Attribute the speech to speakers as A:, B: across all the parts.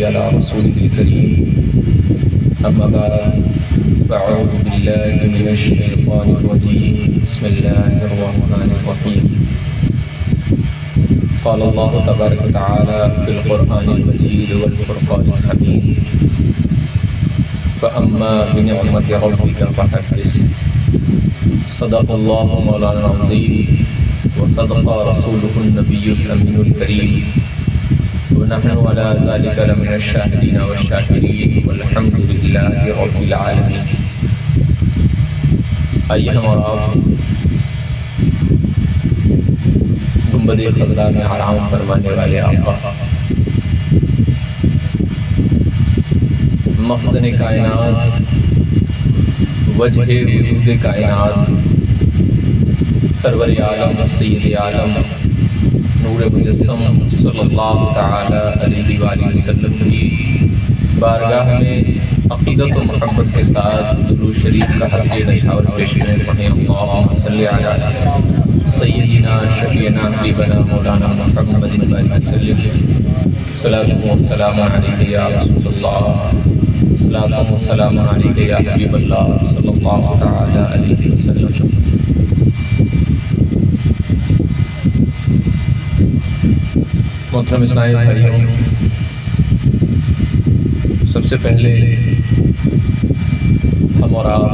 A: على رسوله الكريم أما بعد فأعوذ بالله من الشيطان الرجيم بسم الله الرحمن الرحيم قال الله تبارك وتعالى في القرآن المجيد والفرقان الحميد فأما بنعمة ربك فحدث صدق الله مولانا العظيم وصدق رسوله النبي الأمين الكريم ونحن على ذلك لمن الشاهدين والشاكرين والحمد لله رب العالمين. آئیے ہم اور آپ گنبد خضراء میں آرام فرمانے والے آقا مخزن کائنات وجہ وجود کائنات سرور عالم سید عالم نور مجسم صلی اللہ تعالی علیہ وآلہ وسلم کی بارگاہ میں عقیدت و محبت کے ساتھ درود شریف کا حرف نشاور پیش میں پڑھیں. اللہم صلی علی سیدنا شفیعنا حبیبنا مولانا محمد وسلم. صلاۃ و سلام علیک یا رسول اللہ، صلاۃ و سلام علیک یا حبیب اللہ صلی اللہ تعالی علیہ وسلم. محترم اسلامی بھائیوں، سب سے پہلے ہم اور آپ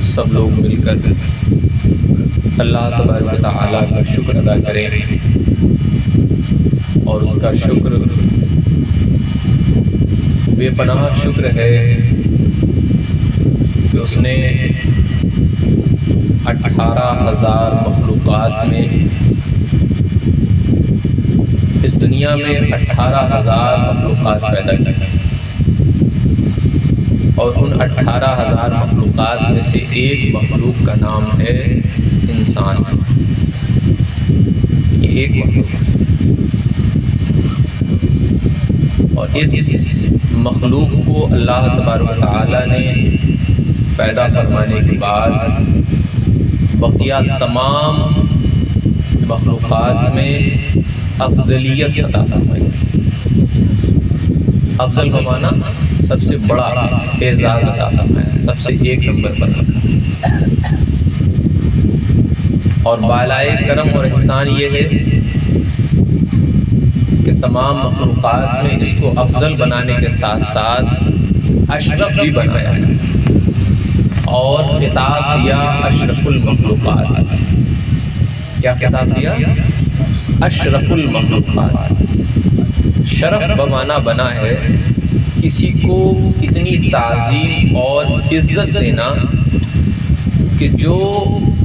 A: سب لوگ مل کر اللہ تبارک و تعالیٰ کا شکر ادا کریں، اور اس کا شکر بے پناہ شکر ہے کہ اس نے 18,000 مخلوقات میں اس دنیا میں 18,000 مخلوقات پیدا کی، اور ان 18,000 مخلوقات میں سے ایک مخلوق کا نام ہے انسان. یہ ایک مخلوق ہے، اور اس مخلوق کو اللہ تبارک و تعالیٰ نے پیدا فرمانے کے بعد بقیہ تمام مخلوقات میں افضلیت عطا فرمائی. افضل کا معنی سب سے بڑا اعزاز عطا فرمایا، سب سے ایک نمبر پر رکھا. اور بالائے کرم اور احسان یہ ہے کہ تمام مخلوقات میں اس کو افضل بنانے کے ساتھ ساتھ اشرف بھی بنایا اور خطاب دیا اشرف المخلوقات. کیا خطاب دیا؟ اشرف المخلوقات. شرف بمعنی بنا ہے کسی کو اتنی تعظیم اور عزت دینا کہ جو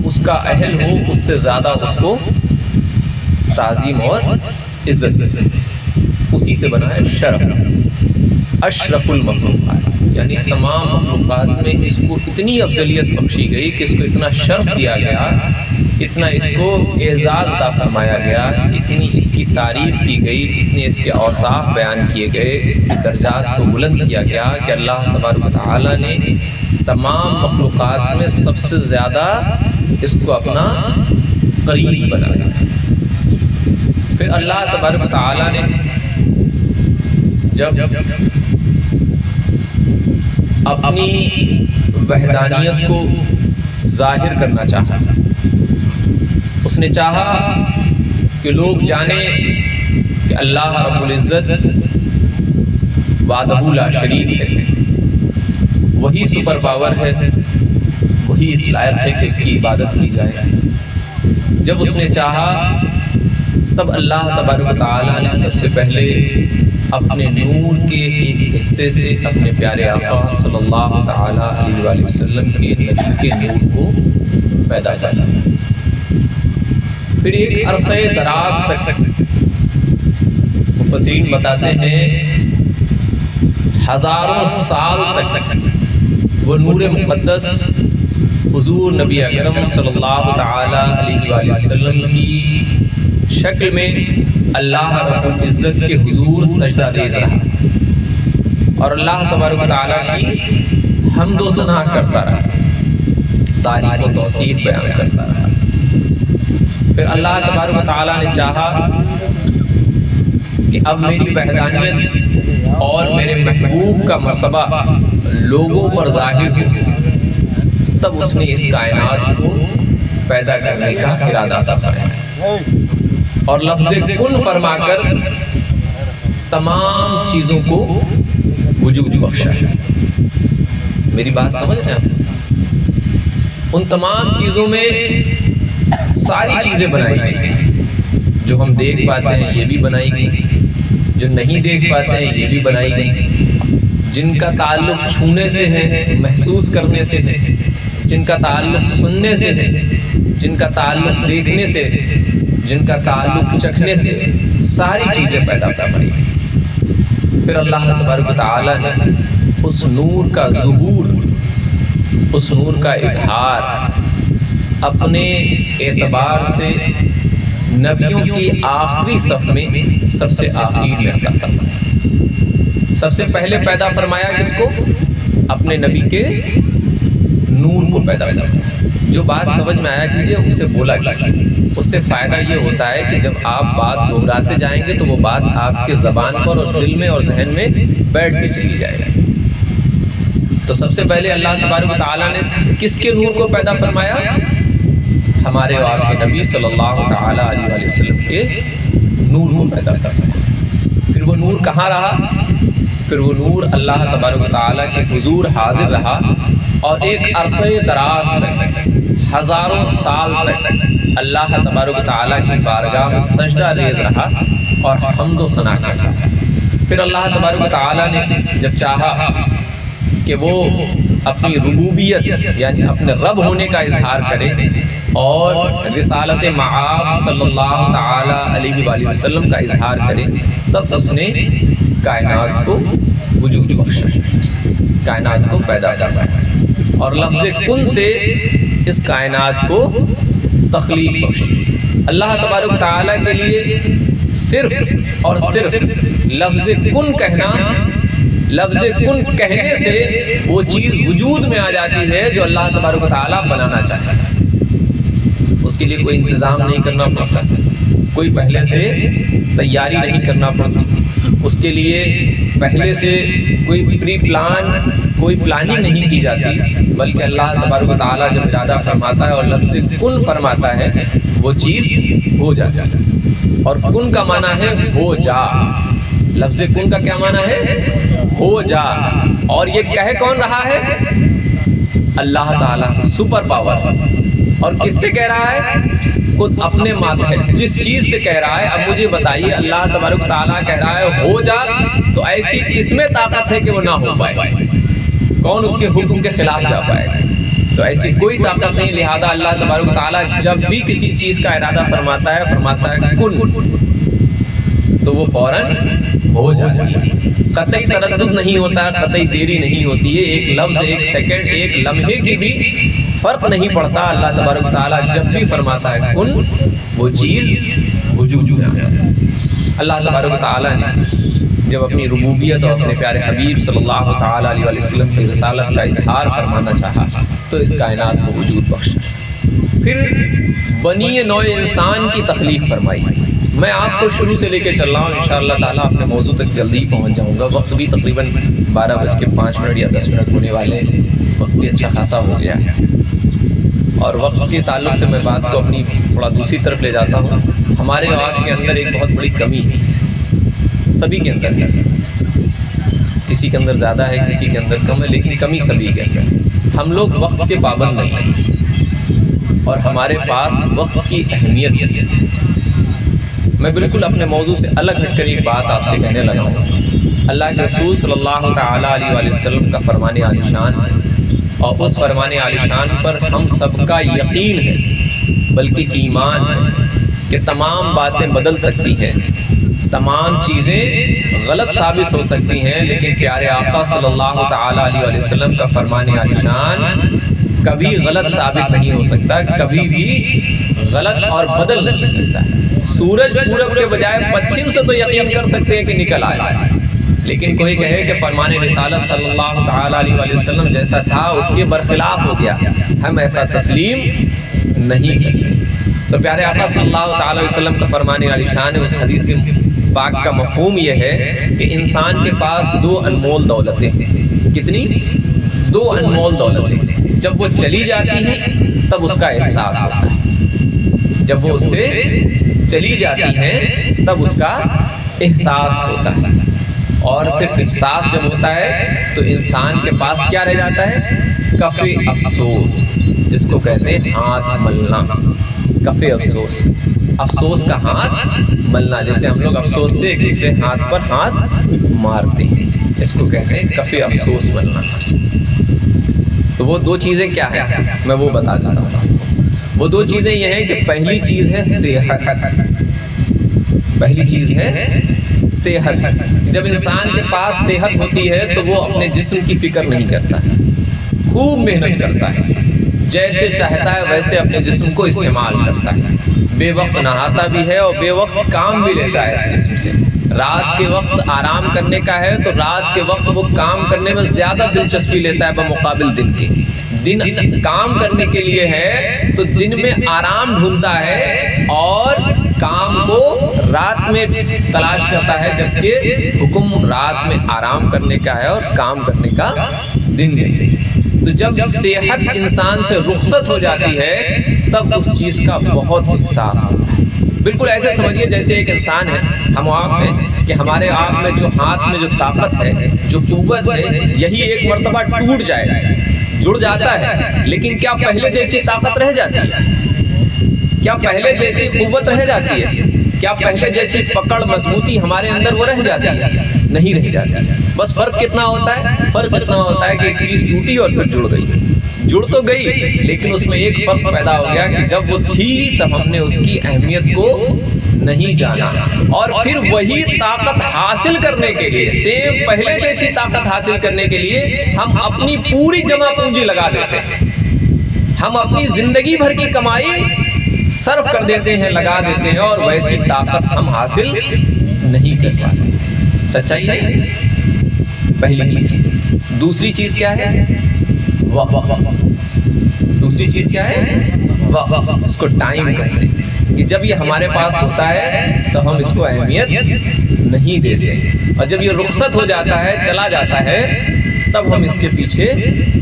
A: اس کا اہل ہو اس سے زیادہ اس کو تعظیم اور عزت دے، اسی سے بنا ہے شرف. اشرف المخلوقات یعنی تمام مخلوقات میں اس کو اتنی افضلیت بخشی گئی کہ اس کو اتنا شرف دیا گیا، اتنا اس کو اعزاز عطا فرمایا گیا، اتنی اس کی تعریف کی گئی، اتنے اس کے اوصاف بیان کیے گئے، اس کی درجات کو بلند کیا گیا کہ اللہ تبارک و تعالیٰ نے تمام مخلوقات میں سب سے زیادہ اس کو اپنا قریب بنایا. پھر اللہ تبارک و تعالیٰ نے جب اپنی وحدانیت کو ظاہر کرنا چاہا، اس نے چاہا کہ لوگ جانیں کہ اللہ رب العزت وحدہ لا شریک ہے، وہی سپر پاور ہے، وہی اس لائق ہے کہ اس کی عبادت کی جائے. جب اس نے چاہا تب اللہ تبارک و تعالیٰ نے سب سے پہلے اپنے نور کے ایک حصے سے اپنے پیارے آقا صلی اللہ تعالیٰ علیہ وآلہ وسلم کے نبی کے نور کو پیدا کیا. پھر ایک عرصہ دراز تک مفسرین بتاتے ہیں ہزاروں سال تک وہ نور مقدس حضور نبی اکرم صلی اللہ تعالی علیہ وآلہ وسلم کی شکل میں اللہ رب العزت کے حضور سجدہ ریز رہا، اور اللہ تبارک و تعالیٰ کی حمد و ثنا کرتا رہا، تعریف و توصیف بیان کرتا رہا. پھر اللہ تبارک و تعالیٰ نے چاہا کہ اب میری وحدانیت اور میرے محبوب کا مرتبہ لوگوں پر ظاہر ہو، تب اس نے اس کائنات کو پیدا کرنے کا ارادہ فرمایا اور لفظ کن فرما کر تمام چیزوں کو وجود بخشا ہے۔ میری بات سمجھ رہے ہیں؟ ان تمام چیزوں میں ساری چیزیں بنائی گئی ہیں، جو ہم دیکھ پاتے ہیں یہ بھی بنائی گئی، جو نہیں دیکھ پاتے ہیں یہ بھی بنائی گئی، جن کا تعلق چھونے سے ہے، محسوس کرنے سے ہے، جن کا تعلق سننے سے ہے، جن کا تعلق دیکھنے سے ہے، جن کا تعلق چکھنے سے ہے، ساری چیزیں پیدا فرمائی۔ پھر اللہ تبارک و تعالی نے اس نور کا ظہور، اس نور کا اظہار اپنے اعتبار سے نبیوں کی آخری صف میں سب سے آخری میں عطا فرمایا۔ سب سے پہلے پیدا فرمایا کس کو؟ اپنے نبی کے نور کو پیدا فرمایا۔ جو بات سمجھ میں آیا کیجیے اسے بولا کیجیے، اس سے فائدہ یہ ہوتا ہے کہ جب آپ بات دہراتے جائیں گے تو وہ بات آپ کے زبان پر اور دل میں اور ذہن میں بیٹھتی چلی جائے گی۔ تو سب سے پہلے اللہ تبارک و تعالیٰ نے کس کے نور کو پیدا فرمایا؟ ہمارے اور آپ کے نبی صلی اللہ تعالیٰ علیہ وسلم کے نور کو پیدا فرمایا۔ پھر وہ نور کہاں رہا؟ پھر وہ نور اللہ تبارک و تعالیٰ کے حضور حاضر رہا اور ایک عرصہ دراز تک، ہزاروں سال تک اللہ تبارک و تعالیٰ کی بارگاہ میں سجدہ ریز رہا اور حمد و ثنا کرتا۔ پھر اللہ تبارک و تعالیٰ نے جب چاہا کہ وہ اپنی ربوبیت یعنی اپنے رب ہونے کا اظہار کرے اور رسالت معاب صلی اللہ تعالیٰ علیہ وآلہ وسلم کا اظہار کرے، تب اس نے کائنات کو وجود بخشا، کائنات کو پیدا کروایا اور لفظ کن سے اس کائنات کو تخلیق بخشی۔ اللہ تبارک و تعالیٰ کے لیے صرف اور صرف لفظ کن کہنا، لفظ کن کہنے سے وہ چیز وجود میں آ جاتی ہے جو اللہ تبارک و تعالیٰ بنانا چاہتا ہے۔ اس کے لیے کوئی انتظام نہیں کرنا پڑتا، کوئی پہلے سے تیاری نہیں کرنا پڑتی، اس کے لیے پہلے سے کوئی پری پلان، کوئی پلاننگ نہیں کی جاتی، بلکہ اللہ تبارک و تعالیٰ جب ارادہ فرماتا ہے اور لفظ کن فرماتا ہے وہ چیز ہو جاتی ہے۔ اور کن کا معنی ہے ہو جا۔ لفظ کن کا کیا معنی ہے؟ ہو جا۔ اور یہ کہہ کون رہا ہے؟ اللہ تعالیٰ، سپر پاور۔ اور کس سے کہہ رہا ہے؟ خود اپنے ماتحت جس چیز سے کہہ رہا ہے۔ اب مجھے بتائیے، اللہ تبارک و تعالیٰ کہہ رہا ہے ہو جا، تو ایسی کس میں طاقت ہے کہ وہ نہ ہو پائے؟ کون اس کے حکم کے خلاف جا پائے گا؟ تو ایسی کوئی طاقت نہیں، لہذا اللہ تبارک و تعالیٰ جب بھی کسی چیز کا ارادہ فرماتا ہے کن، تو وہ فوراً ہو جاتی ہے۔ قطعی تردد نہیں ہوتا، قطعی دیری نہیں ہوتی ہے، ایک لفظ، ایک سیکنڈ، ایک لمحے کی بھی فرق نہیں پڑتا۔ اللہ تبارک و تعالیٰ جب بھی فرماتا ہے کن، وہ چیز وجود میں آتا ہے۔ اللہ تبارک و تعالیٰ نے جب اپنی ربوبیت اور اپنے پیارے حبیب صلی اللہ تعالیٰ علیہ وسلم کی رسالت کا اظہار فرمانا چاہا تو اس کائنات کو وجود بخشا۔ پھر بنی نوع انسان کی تخلیق فرمائی۔ میں آپ کو شروع سے لے کے چل رہا ہوں، انشاءاللہ تعالیٰ اپنے موضوع تک جلدی ہی پہنچ جاؤں گا۔ وقت بھی تقریباً 12:05 یا 10 ہونے والے، وقت بھی اچھا خاصا ہو گیا ہے۔ اور وقت کے تعلق سے میں بات کو اپنی تھوڑا دوسری طرف لے جاتا ہوں۔ ہمارے آپ کے اندر ایک بہت بڑی کمی ہے، سبھی کے اندر ہے، کسی کے اندر زیادہ ہے، کسی کے اندر کم ہے، لیکن کمی سبھی کے اندر ہے۔ ہم لوگ وقت کے پابند نہیں ہیں اور ہمارے پاس وقت کی اہمیت نہیں ہے۔ میں بالکل اپنے موضوع سے الگ ہٹ کر ایک بات آپ سے کہنے لگا ہوں۔ اللہ کے رسول صلی اللہ تعالیٰ علیہ وآلہ وسلم کا فرمان عالی شان ہے، اور اس فرمان عالی شان پر ہم سب کا یقین ہے، بلکہ ایمان ہے کہ تمام باتیں بدل سکتی ہیں، تمام چیزیں غلط ثابت ہو سکتی ہیں، لیکن پیارے آقا صلی اللہ تعالیٰ علیہ وآلہ وسلم کا فرمان عالی شان کبھی غلط ثابت نہیں ہو سکتا، کبھی بھی غلط اور بدل نہیں سکتا۔ سورج پورب کے بجائے پچھم سے تو یقین کر سکتے ہیں کہ نکل آئے، لیکن کوئی کہے کہ فرمان رسالت صلی اللہ تعالیٰ علیہ وآلہ وسلم جیسا تھا اس کے برخلاف ہو گیا، ہم ایسا تسلیم نہیں کرتے۔ تو پیارے آقا صلی اللہ تعالیٰ علیہ وسلم کا فرمان عالی شان ہے۔ اس حدیث پاک کا مفہوم یہ ہے کہ انسان کے پاس دو انمول دولتیں ہیں۔ کتنی؟ دو انمول دولتیں۔ جب وہ چلی جاتی ہیں تب اس کا احساس ہوتا ہے، جب وہ اس سے چلی جاتی ہیں تب اس کا احساس ہوتا ہے، اور پھر احساس جب ہوتا ہے تو انسان کے پاس کیا رہ جاتا ہے؟ کف افسوس، جس کو کہتے ہیں ہاتھ ملنا۔ کف افسوس، افسوس کا ہاتھ ملنا، جیسے ہم لوگ افسوس سے ایک دوسرے ہاتھ پر ہاتھ مارتے ہیں، اس کو کہتے ہیں کف افسوس ملنا۔ تو وہ دو چیزیں کیا ہیں میں وہ بتا دیتا ہوں۔ وہ دو چیزیں یہ ہیں کہ پہلی چیز ہے صحت، پہلی چیز ہے صحت۔ جب انسان کے پاس صحت ہوتی ہے تو وہ اپنے جسم کی فکر نہیں کرتا ہے، خوب محنت کرتا ہے، جیسے چاہتا ہے ویسے اپنے جسم کو استعمال کرتا ہے، بے وقت نہاتا بھی ہے اور بے وقت کام بھی لیتا ہے اس جسم سے۔ رات کے وقت آرام کرنے کا ہے تو رات کے وقت وہ کام کرنے میں زیادہ دلچسپی لیتا ہے بمقابل دن کے۔ دن کام کرنے کے لیے ہے تو دن میں آرام ڈھونڈتا ہے اور کام کو رات میں تلاش کرتا ہے، جبکہ حکم رات میں آرام کرنے کا ہے اور کام کرنے کا دن میں۔ تو جب صحت انسان سے رخصت ہو جاتی ہے تب اس چیز کا بہت احساس ہوتا ہے۔ بالکل ایسے سمجھیے جیسے ایک انسان ہے، ہم آپ میں کہ ہمارے آپ میں جو ہاتھ میں جو طاقت ہے، جو قوت ہے، یہی ایک مرتبہ ٹوٹ جائے، جڑ جاتا ہے، لیکن کیا پہلے جیسی طاقت رہ جاتی ہے؟ کیا پہلے جیسی قوت رہ جاتی ہے؟ کیا پہلے جیسی پکڑ مضبوطی ہمارے اندر وہ رہ جاتی ہے؟ نہیں رہ جاتی۔ بس فرق کتنا ہوتا ہے؟ فرق اتنا ہوتا ہے کہ ایک چیز ٹوٹی اور پھر جڑ گئی۔ جڑ تو گئی لیکن اس میں ایک فرق پیدا ہو گیا کہ جب وہ تھی تب ہم نے اس کی اہمیت کو نہیں جانا، اور پھر وہی طاقت حاصل کرنے کے لیے، سیم پہلے جیسی طاقت حاصل کرنے کے لیے ہم اپنی پوری جمع پونجی لگا دیتے ہیں، ہم اپنی زندگی بھر کی کمائی صرف کر دیتے ہیں، لگا دیتے ہیں، اور ویسی طاقت ہم حاصل نہیں کر پاتے۔ سچائی ہے پہلی چیز۔ دوسری چیز کیا ہے؟ وقت۔ دوسری چیز کیا ہے؟ وقت۔ اس کو ٹائم کہتے ہیں کہ جب یہ ہمارے پاس ہوتا ہے تو ہم اس کو اہمیت نہیں دیتے، اور جب یہ رخصت ہو جاتا ہے، چلا جاتا ہے، تب ہم اس کے پیچھے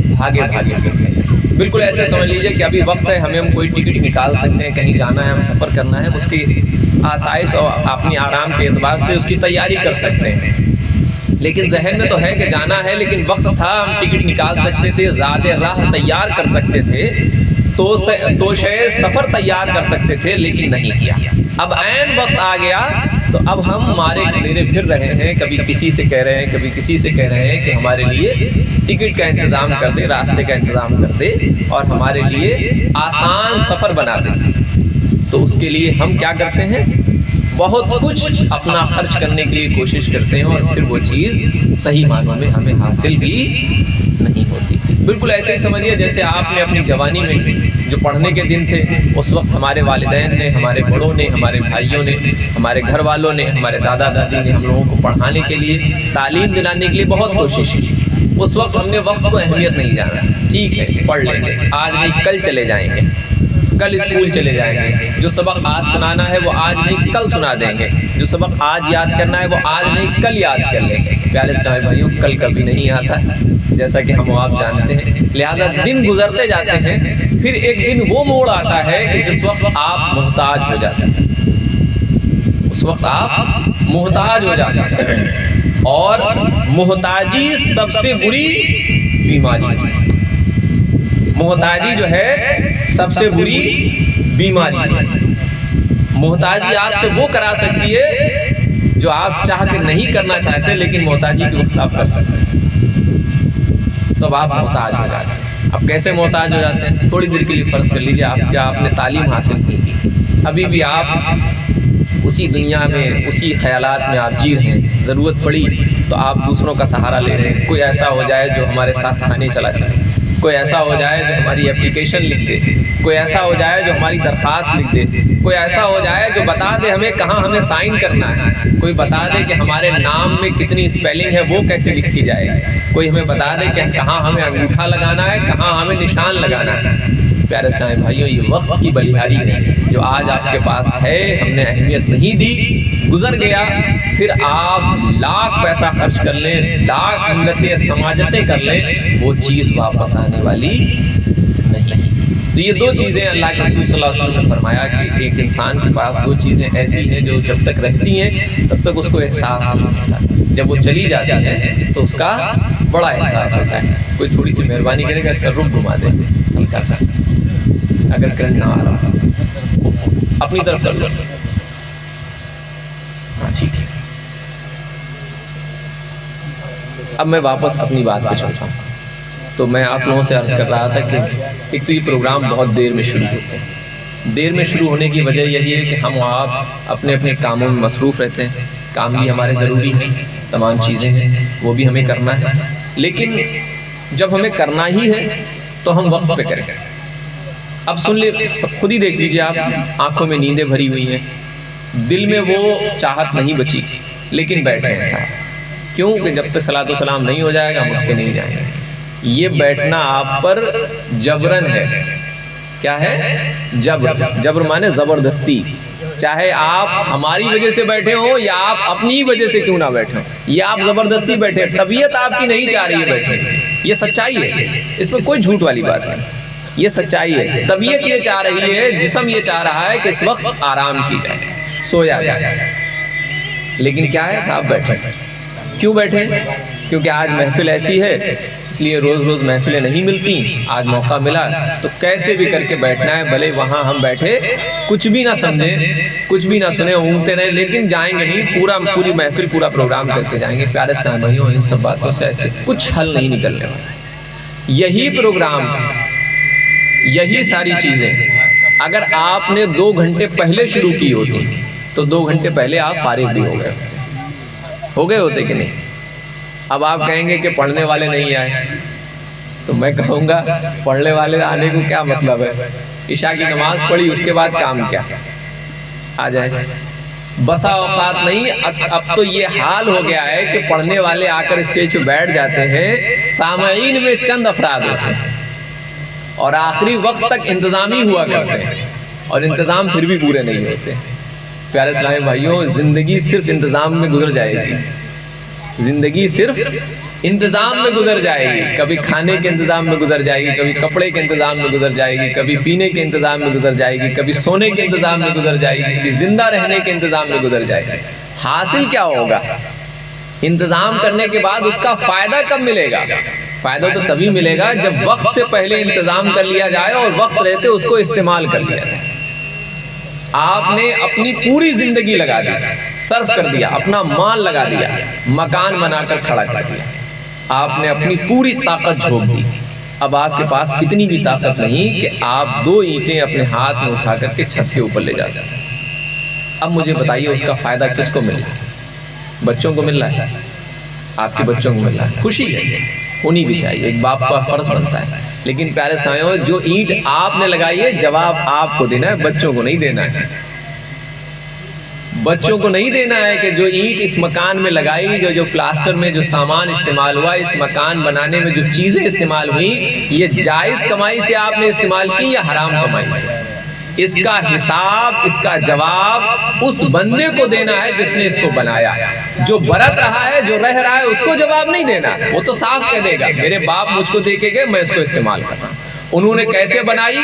A: بھاگے پھرتے ہیں۔ بالکل ایسے سمجھ لیجئے کہ ابھی وقت ہے، ہم کوئی ٹکٹ نکال سکتے ہیں، کہیں جانا ہے، ہم سفر کرنا ہے، اس کی آسائش اور اپنی آرام کے اعتبار سے اس کی تیاری کر سکتے ہیں، لیکن ذہن میں تو ہے کہ جانا ہے، لیکن وقت تھا ہم ٹکٹ نکال سکتے تھے، زیادہ راہ تیار کر سکتے تھے، تو شاید سفر تیار کر سکتے تھے، لیکن نہیں کیا۔ اب عین وقت آ گیا تو اب ہم مارے گھیرے پھر رہے ہیں، کبھی کسی سے کہہ رہے ہیں، کبھی کسی سے کہہ رہے ہیں کہ ہمارے لیے ٹکٹ کا انتظام کر دے، راستے کا انتظام کر دے، اور ہمارے لیے آسان سفر بنا دے۔ تو اس کے لیے ہم کیا کرتے ہیں؟ بہت کچھ اپنا خرچ کرنے کے لیے کوشش کرتے ہیں، اور پھر وہ چیز صحیح معنوں میں ہمیں حاصل بھی نہیں ہوتی۔ بالکل ایسے ہی سمجھیے جیسے آپ نے اپنی جوانی میں جو پڑھنے کے دن تھے، اس وقت ہمارے والدین نے، ہمارے بڑوں نے، ہمارے بھائیوں نے، ہمارے گھر والوں نے، ہمارے دادا دادی نے ہم لوگوں کو پڑھانے کے لیے، تعلیم دلانے کے لیے بہت کوشش کی۔ اس وقت ہم نے وقت کو اہمیت نہیں جانا، ٹھیک ہے پڑھ لیں گے، آج نہیں کل چلے جائیں گے، کل اسکول چلے جائیں گے، جو سبق آج سنانا ہے وہ آج نہیں کل سنا دیں گے، جو سبق آج یاد کرنا ہے وہ آج نہیں کل یاد کر لیں گے۔ پیارے اسلامی بھائیوں، کل کبھی نہیں آتا جیسا کہ ہم آپ جانتے ہیں، لہذا دن گزرتے جاتے ہیں، پھر ایک دن وہ موڑ آتا ہے کہ جس وقت آپ محتاج ہو جاتے ہیں، اس وقت آپ محتاج ہو جاتے ہیں، اور محتاجی سب سے بری بیماری ہے۔ محتاجی جو ہے سب سے بری بیماری ہے۔ محتاجی آپ سے وہ کرا سکتی ہے جو آپ چاہ کے نہیں کرنا چاہتے، لیکن محتاجی کے وقت آپ کر سکتے ہیں، تو آپ محتاج ہو جاتے ہیں۔ اب کیسے محتاج ہو جاتے ہیں؟ تھوڑی دیر کے لیے فرض کر لیجیے آپ نے تعلیم حاصل کی، ابھی بھی آپ اسی دنیا میں، اسی خیالات میں آپ جی رہے ہیں، ضرورت پڑی تو آپ دوسروں کا سہارا لے رہے ہیں، کوئی ایسا ہو جائے جو ہمارے ساتھ کھانے چلا چلے، کوئی ایسا ہو جائے جو ہماری اپلیکیشن لکھ دے، کوئی ایسا ہو جائے جو ہماری درخواست لکھ دے، کوئی ایسا ہو جائے جو بتا دے ہمیں کہاں ہمیں سائن کرنا ہے، کوئی بتا دے کہ ہمارے نام میں کتنی اسپیلنگ ہے وہ کیسے لکھی جائے، کوئی ہمیں بتا دے کہ کہاں ہمیں انگوٹھا لگانا ہے، کہاں ہمیں نشان لگانا ہے۔ پیارے اسلامی بھائیوں، یہ وقت کی بلیہاری ہے جو آج آپ کے پاس ہے، ہم نے اہمیت نہیں دی، گزر گیا، پھر آپ لاکھ پیسہ خرچ کر لیں، لاکھ منتیں سماجتیں کر لیں، وہ چیز واپس آنے والی نہیں۔ تو یہ دو چیزیں اللہ کے رسول صلی اللہ علیہ وسلم نے فرمایا کہ ایک انسان کے پاس دو چیزیں ایسی ہیں جو جب تک رہتی ہیں تب تک اس کو احساس نہیں ہوتا، جب وہ چلی جاتی ہیں تو اس کا بڑا احساس ہوتا ہے۔ کوئی تھوڑی سی مہربانی کرے گا، اس کا رخ گھما دے ہلکا سا، اگر کرنٹ نہ آ رہا اپنی طرف کر لو، ہاں ٹھیک ہے۔ اب میں واپس اپنی بات پہ چلتا ہوں۔ تو میں آپ لوگوں سے عرض کر رہا تھا کہ ایک تو یہ پروگرام بہت دیر میں شروع ہوتے ہیں۔ دیر میں شروع ہونے کی وجہ یہی ہے کہ ہم آپ اپنے اپنے کاموں میں مصروف رہتے ہیں، کام بھی ہمارے ضروری ہیں، تمام چیزیں ہیں وہ بھی ہمیں کرنا ہے، لیکن جب ہمیں کرنا ہی ہے تو ہم وقت پہ کریں۔ اب سن لے، خود ہی دیکھ لیجئے، آپ آنکھوں میں نیندیں بھری ہوئی ہیں، دل میں وہ چاہت نہیں بچی، لیکن بیٹھے ہیں صاحب۔ کیوں کہ جب تک صلاۃ و سلام نہیں ہو جائے گا ہم اٹھ کے نہیں جائیں گے۔ یہ بیٹھنا آپ پر جبرن ہے۔ کیا ہے؟ جبر مانے زبردستی۔ چاہے آپ ہماری وجہ سے بیٹھے ہوں یا آپ اپنی وجہ سے کیوں نہ بیٹھے ہوں، یہ آپ زبردستی بیٹھے، طبیعت آپ کی نہیں چاہ رہی ہے بیٹھنے کی، یہ سچائی ہے، اس میں کوئی جھوٹ والی بات نہیں، یہ سچائی ہے۔ طبیعت یہ چاہ رہی ہے، جسم یہ چاہ رہا ہے کہ اس وقت آرام کی جائے، سویا جائے، لیکن کیا ہے صاحب بیٹھے۔ کیوں بیٹھے؟ کیونکہ آج محفل ایسی ہے، اس لیے روز روز محفلیں نہیں ملتی، آج موقع ملا تو کیسے بھی کر کے بیٹھنا ہے، بھلے وہاں ہم بیٹھے کچھ بھی نہ سمجھیں، کچھ بھی نہ سنیں، اونگتے رہے، لیکن جائیں گے نہیں، پوری محفل پورا پروگرام کر کے جائیں گے۔ پیارے اسلامی بھائیوں، ان سب باتوں سے ایسے کچھ حل نہیں نکلنے والا۔ یہی پروگرام، یہی ساری چیزیں اگر آپ نے 2 گھنٹے پہلے شروع کی ہوتی تو 2 گھنٹے پہلے آپ فارغ بھی ہو گئے ہوتے کہ نہیں؟ اب آپ کہیں گے کہ پڑھنے والے نہیں آئے، تو میں کہوں گا پڑھنے والے آنے کو کیا مطلب ہے؟ عشاء کی نماز پڑھی، اس کے بعد کام کیا؟ آ جائیں۔ بسا اوقات نہیں، اب تو یہ حال ہو گیا ہے کہ پڑھنے والے آ کر اسٹیج پہ بیٹھ جاتے ہیں، سامعین میں چند افراد ہوتے ہیں، اور آخری وقت تک انتظامی ہوا کرتے ہیں، اور انتظام پھر بھی پورے نہیں ہوتے۔ پیارے اسلامی بھائیوں، زندگی صرف انتظام میں گزر جائے گی، زندگی صرف انتظام میں گزر جائے گی، کبھی کھانے کے انتظام میں گزر جائے گی، کبھی کپڑے کے انتظام میں گزر جائے گی، کبھی پینے کے انتظام میں گزر جائے گی، کبھی سونے کے انتظام میں گزر جائے گی، کبھی زندہ رہنے کے انتظام میں گزر جائے گی۔ حاصل کیا ہوگا؟ انتظام کرنے کے بعد اس کا فائدہ کب ملے گا؟ فائدہ تو تبھی ملے گا جب وقت سے پہلے انتظام کر لیا جائے اور وقت رہتے اس کو استعمال کر لیا جائے۔ آپ نے اپنی پوری زندگی لگا دی، صرف کر دیا، اپنا مال لگا دیا، مکان بنا کر کھڑا کر دیا، آپ نے اپنی پوری طاقت جھونک دی۔ اب آپ کے پاس اتنی بھی طاقت نہیں کہ آپ 2 اینٹیں اپنے ہاتھ میں اٹھا کر کے چھت کے اوپر لے جا سکیں۔ اب مجھے بتائیے اس کا فائدہ کس کو مل رہا ہے؟ بچوں کو مل رہا ہے، آپ کے بچوں کو مل رہا ہے، خوشی ہے، ہونی بھی چاہیے، ایک باپ کا فرض بنتا ہے۔ لیکن پیارے سامعین، جو اینٹ آپ نے لگائی ہے جواب آپ کو دینا ہے، بچوں کو نہیں دینا ہے۔ بچوں کو نہیں دینا ہے کہ جو اینٹ اس مکان میں لگائی، جو پلاسٹر میں جو سامان استعمال ہوا، اس مکان بنانے میں جو چیزیں استعمال ہوئی، یہ جائز کمائی سے آپ نے استعمال کی یا حرام کمائی سے؟ اس کا حساب، اس کا جواب اس بندے کو دینا ہے جس نے اس کو بنایا۔ جو برت رہا ہے، جو رہ رہا ہے، اس کو جواب نہیں دینا، وہ تو صاف کہہ دے گا میرے باپ مجھ کو دے کے گئے، میں اس کو استعمال کر رہا ہوں۔ انہوں نے کیسے بنائی؟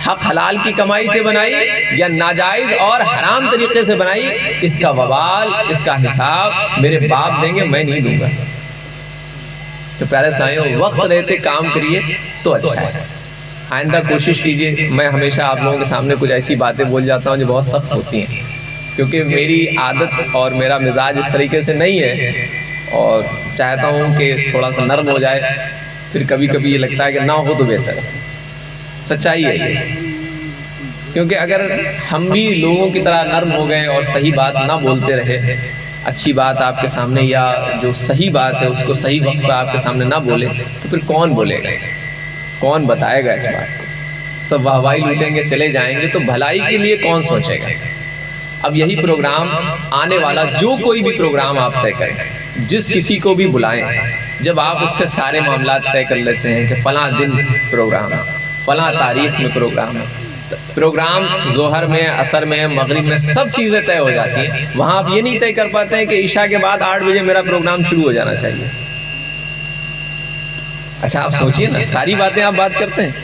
A: حق حلال کی کمائی سے بنائی یا ناجائز اور حرام طریقے سے بنائی، اس کا وبال، اس کا حساب میرے باپ دیں گے، میں نہیں دوں گا۔ تو پیارے اسلامیوں، وقت رہتے کام کریے تو اچھا ہے۔ آئندہ کوشش کیجئے، میں ہمیشہ آپ لوگوں کے سامنے کچھ ایسی باتیں بول جاتا ہوں جو بہت سخت ہوتی ہیں، کیونکہ میری عادت اور میرا مزاج اس طریقے سے نہیں ہے، اور چاہتا ہوں کہ تھوڑا سا نرم ہو جائے، پھر کبھی کبھی یہ لگتا ہے کہ نہ ہو تو بہتر ہے۔ سچائی ہے یہ، کیونکہ اگر ہم بھی لوگوں کی طرح نرم ہو گئے اور صحیح بات نہ بولتے رہے، اچھی بات آپ کے سامنے یا جو صحیح بات ہے اس کو صحیح وقت پہ آپ کے سامنے نہ بولے، تو پھر کون بولے گا، کون بتائے گا اس بات کو؟ سب واہوائی لوٹیں گے، چلے جائیں گے، تو بھلائی کے لیے کون سوچے گا؟ اب یہی پروگرام آنے والا، جو کوئی بھی پروگرام آپ طے کریں، جس کسی کو بھی بلائیں، جب آپ اس سے سارے معاملات طے کر لیتے ہیں کہ فلاں دن پروگرام، فلاں تاریخ میں پروگرام ہے. پروگرام ظہر میں، عصر میں، مغرب میں سب چیزیں طے ہو جاتی ہیں. وہاں آپ یہ نہیں طے کر پاتے ہیں کہ عشاء کے بعد 8 بجے میرا پروگرام شروع ہو جانا چاہیے. اچھا آپ سوچئے نا، ساری باتیں آپ بات کرتے ہیں.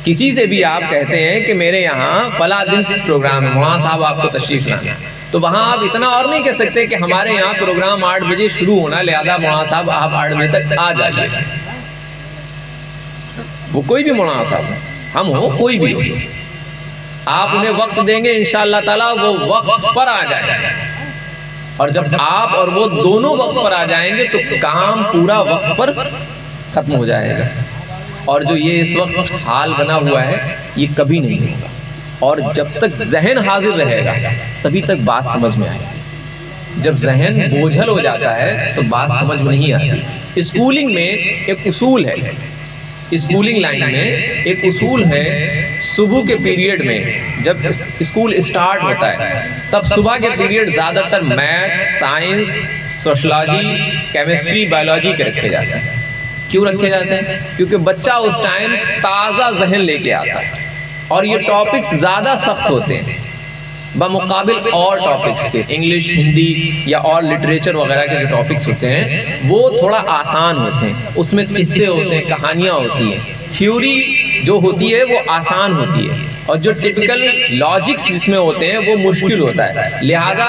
A: کسی سے بھی آپ کہتے ہیں کہ میرے یہاں فلاں دن پروگرام ہے، وہاں صاحب آپ کو تشریف لانا، تو وہاں آپ اتنا اور نہیں کہہ سکتے کہ ہمارے یہاں پروگرام 8 بجے شروع ہونا، لہذا مولانا صاحب آپ 8 بجے تک آ جائیے. وہ کوئی بھی مولانا صاحب ہم ہو، کوئی بھی ہو، آپ انہیں وقت دیں گے انشاءاللہ تعالی وہ وقت پر آ جائیں گے. اور جب آپ اور وہ دونوں وقت پر آ جائیں گے تو کام پورا وقت پر ختم ہو جائے گا. اور جو یہ اس وقت حال بنا ہوا ہے یہ کبھی نہیں ہوگا. اور جب تک ذہن حاضر رہے گا تبھی تک بات سمجھ میں آئے گی. جب ذہن بوجھل ہو جاتا ہے تو بات سمجھ میں نہیں آتی. اسکولنگ میں ایک اصول ہے، اسکولنگ لائن میں ایک اصول ہے. صبح کے پیریڈ میں جب اسکول اسٹارٹ ہوتا ہے تب صبح کے پیریڈ زیادہ تر میتھ، سائنس، سوشلوجی، کیمسٹری، بایولوجی کے رکھے جاتے ہیں. کیوں رکھے جاتے ہیں؟ کیونکہ بچہ اس ٹائم تازہ ذہن لے کے آتا ہے اور یہ ٹاپکس زیادہ سخت ہوتے ہیں بمقابل اور ٹاپکس کے. انگلش، ہندی یا اور لٹریچر وغیرہ کے جو ٹاپکس ہوتے ہیں وہ تھوڑا آسان ہوتے ہیں. اس میں قصے ہوتے ہیں، کہانیاں ہوتی ہیں. تھیوری جو ہوتی ہے وہ آسان ہوتی ہے اور جو ٹپیکل لاجکس جس میں ہوتے ہیں وہ مشکل ہوتا ہے. لہذا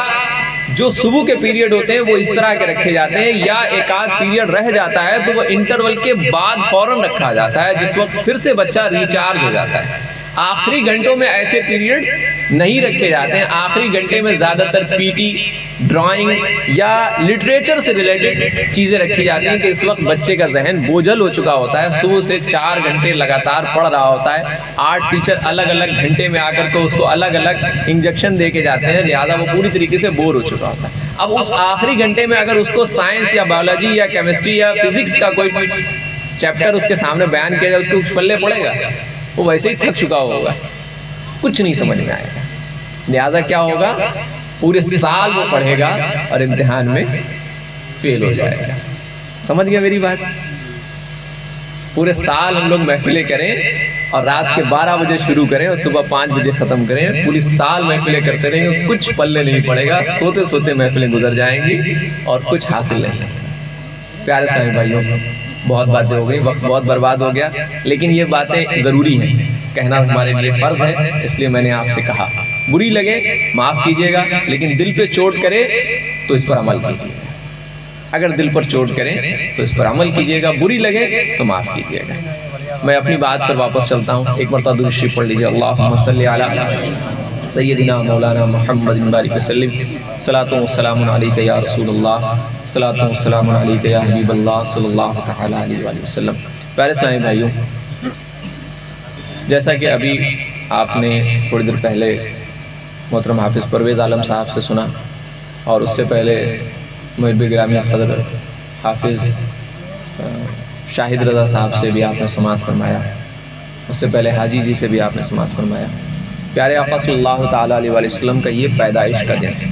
A: جو صبح کے پیریڈ ہوتے ہیں وہ اس طرح کے رکھے جاتے ہیں، یا ایک آدھ پیریڈ رہ جاتا ہے تو وہ انٹرول کے بعد فوراً رکھا جاتا ہے جس وقت پھر سے بچہ ریچارج ہو جاتا ہے. آخری گھنٹوں میں ایسے پیریڈز نہیں رکھے جاتے ہیں. آخری گھنٹے میں زیادہ تر پی ٹی، ڈرائنگ یا لٹریچر سے ریلیٹڈ چیزیں رکھی جاتی ہیں کہ اس وقت بچے کا ذہن بوجھل ہو چکا ہوتا ہے. صبح سے 4 گھنٹے لگاتار پڑھ رہا ہوتا ہے. 8 ٹیچر الگ الگ گھنٹے میں آ کر کے اس کو الگ الگ انجیکشن دے کے جاتے ہیں، لہٰذا وہ پوری طریقے سے بور ہو چکا ہوتا ہے. اب اس آخری گھنٹے میں اگر اس کو سائنس یا بایولوجی یا کیمسٹری یا فزکس کا کوئی چیپٹر اس کے سامنے بیان کیا جائے، اس کو کچھ پلے پڑے گا؟ وہ ویسے ہی تھک چکا ہوگا، کچھ نہیں سمجھ میں آئے گا. لہٰذا کیا ہوگا؟ پورے سال وہ پڑھے گا اور امتحان میں فیل ہو جائے گا. سمجھ گئے میری بات؟ پورے سال ہم لوگ محفلیں کریں اور رات کے 12 بجے شروع کریں اور صبح 5 بجے ختم کریں، پوری سال محفلیں کرتے رہیں گے، کچھ پلے نہیں پڑے گا. سوتے سوتے محفلیں گزر جائیں گی اور کچھ حاصل نہیں. پیارے اسلامی بھائیوں، بہت باتیں ہو گئی، وقت بہت برباد ہو گیا، لیکن یہ باتیں ضروری ہیں، کہنا ہمارے لیے فرض ہے، اس لیے میں نے آپ سے کہا. بری لگے معاف کیجیے گا، لیکن دل پہ چوٹ کرے تو اس پر عمل کیجیے گا. اگر دل پر چوٹ کرے تو اس پر عمل کیجیے گا، بری لگے تو معاف کیجیے گا. میں اپنی بات پر واپس چلتا ہوں. ایک مرتبہ درود شریف پڑھ لیجیے. اللہم صلی علی سیدنا مولانا محمد بارک وسلم. صلاۃ و سلام علیک یا رسول اللہ، صلاۃ و سلام علیک یا حبیب اللہ صلی اللہ تعالی علیہ وآلہ وسلم. پیارے اسلامی بھائیوں، جیسا کہ ابھی آپ نے تھوڑی دیر پہلے محترم حافظ پرویز عالم صاحب سے سنا، اور اس سے پہلے محب گرامی قدر حافظ شاہد رضا صاحب سے بھی آپ نے سماعت فرمایا، اس سے پہلے حاجی جی سے بھی آپ نے سماعت فرمایا. پیارے آقا صلی اللہ تعالیٰ علیہ وآلہ وسلم کا یہ پیدائش کا دن ہے،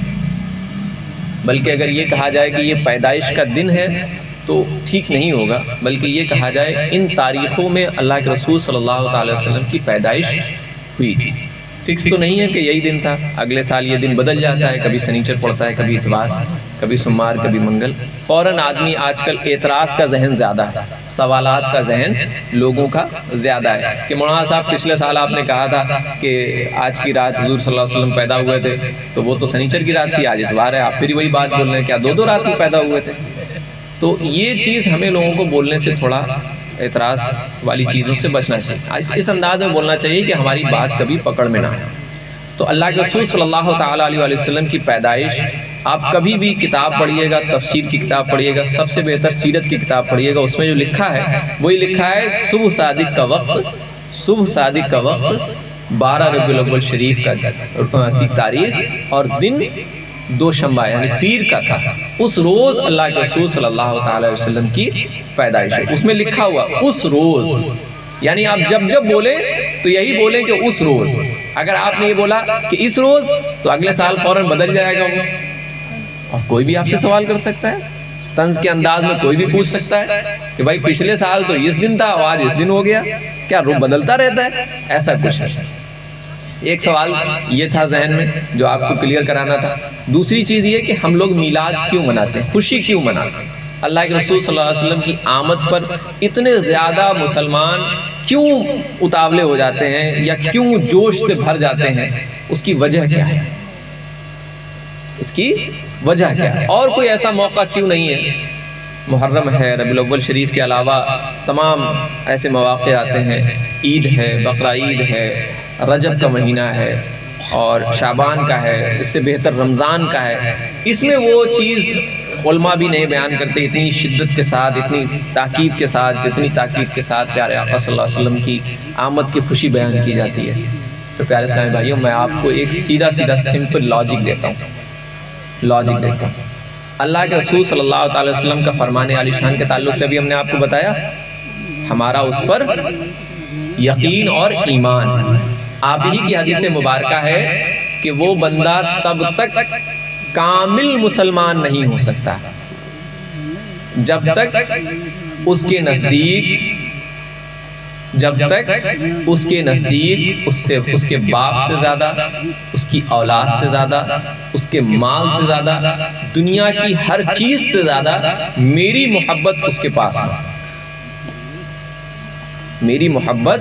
A: بلکہ اگر یہ کہا جائے کہ یہ پیدائش کا دن ہے تو ٹھیک نہیں ہوگا، بلکہ یہ کہا جائے ان تاریخوں میں اللہ کے رسول صلی اللہ تعالی وسلم کی پیدائش ہوئی تھی. فکس تو نہیں ہے کہ یہی دن تھا، اگلے سال یہ دن بدل جاتا ہے، کبھی سنیچر پڑتا ہے، کبھی اتوار، کبھی سوموار، کبھی منگل. فوراً آدمی آج کل اعتراض کا ذہن زیادہ ہے، سوالات کا ذہن لوگوں کا زیادہ ہے کہ مولانا صاحب پچھلے سال آپ نے کہا تھا کہ آج کی رات حضور صلی اللہ علیہ وسلم پیدا ہوئے تھے، تو وہ تو سنیچر کی رات تھی، آج اتوار ہے، آپ پھر وہی بات بول رہے ہیں، کیا 2 رات میں پیدا ہوئے تھے؟ تو یہ چیز ہمیں لوگوں کو بولنے سے تھوڑا اعتراض والی چیزوں سے بچنا چاہیے. اس انداز میں بولنا چاہیے کہ ہماری بات کبھی پکڑ میں نہ آئے. تو اللہ کے رسول صلی اللہ تعالیٰ علیہ وآلہ وسلم کی پیدائش، آپ کبھی بھی کتاب پڑھیے گا، تفسیر کی کتاب پڑھیے گا، سب سے بہتر سیرت کی کتاب پڑھیے گا، اس میں جو لکھا ہے وہی لکھا ہے صبح صادق کا وقت 12 ربیع الاول شریف کی تاریخ اور دن دوشنبہ یعنی پیر کا تھا. اس روز اللہ کے رسول صلی اللہ تعالی وسلم کی پیدائش ہے. اس میں لکھا ہوا اس روز، یعنی آپ جب جب بولیں تو یہی بولیں کہ اس روز. اگر آپ نے یہ بولا کہ اس روز تو اگلے سال فوراً بدل جائے گا وہ، اور کوئی بھی آپ سے سوال کر سکتا ہے. طنز کے انداز میں کوئی بھی پوچھ سکتا ہے کہ بھائی پچھلے سال تو اس دن تھا آج اس دن ہو گیا، کیا رخ بدلتا رہتا ہے؟ ایسا کچھ ہے۔ ایک سوال یہ تھا ذہن میں جو آپ کو کلیئر کرانا تھا۔ دوسری چیز یہ کہ ہم لوگ میلاد کیوں مناتے ہیں، خوشی کیوں مناتے ہیں؟ اللہ کے رسول صلی اللہ علیہ وسلم کی آمد پر اتنے زیادہ مسلمان کیوں اتاولے ہو جاتے ہیں یا کیوں جوش سے بھر جاتے ہیں؟ اس کی وجہ کیا ہے؟ اس کی وجہ کیا ہے؟ اور کوئی ایسا موقع کیوں نہیں ہے؟ محرم ہے، ربیع الاول شریف کے علاوہ تمام ایسے مواقع آتے ہیں، عید ہے، بقرہ عید ہے، رجب کا مہینہ ہے اور شعبان کا ہے، اس سے بہتر رمضان کا ہے۔ اس میں وہ چیز علماء بھی نہیں بیان کرتے اتنی شدت کے ساتھ، اتنی تاکید کے ساتھ، جتنی تاکید کے ساتھ پیارے آقا صلی اللہ علیہ وسلم کی آمد کی خوشی بیان کی جاتی ہے۔ تو پیارے اسلامی بھائیوں، میں آپ کو ایک سیدھا سمپل لاجک دیتا ہوں۔ اللہ کے رسول صلی اللہ تعالی وسلم کا فرمان عالی شان کے تعلق سے بھی ہم نے آپ کو بتایا، ہمارا اس پر یقین اور ایمان۔ آپ ہی کی حدیث مبارکہ ہے کہ وہ بندہ تب تک کامل مسلمان نہیں ہو سکتا جب تک اس کے نزدیک اس کے باپ سے زیادہ، اس کی اولاد سے زیادہ، اس کے مال سے زیادہ، دنیا کی ہر چیز سے زیادہ میری محبت اس کے پاس ہے۔ میری محبت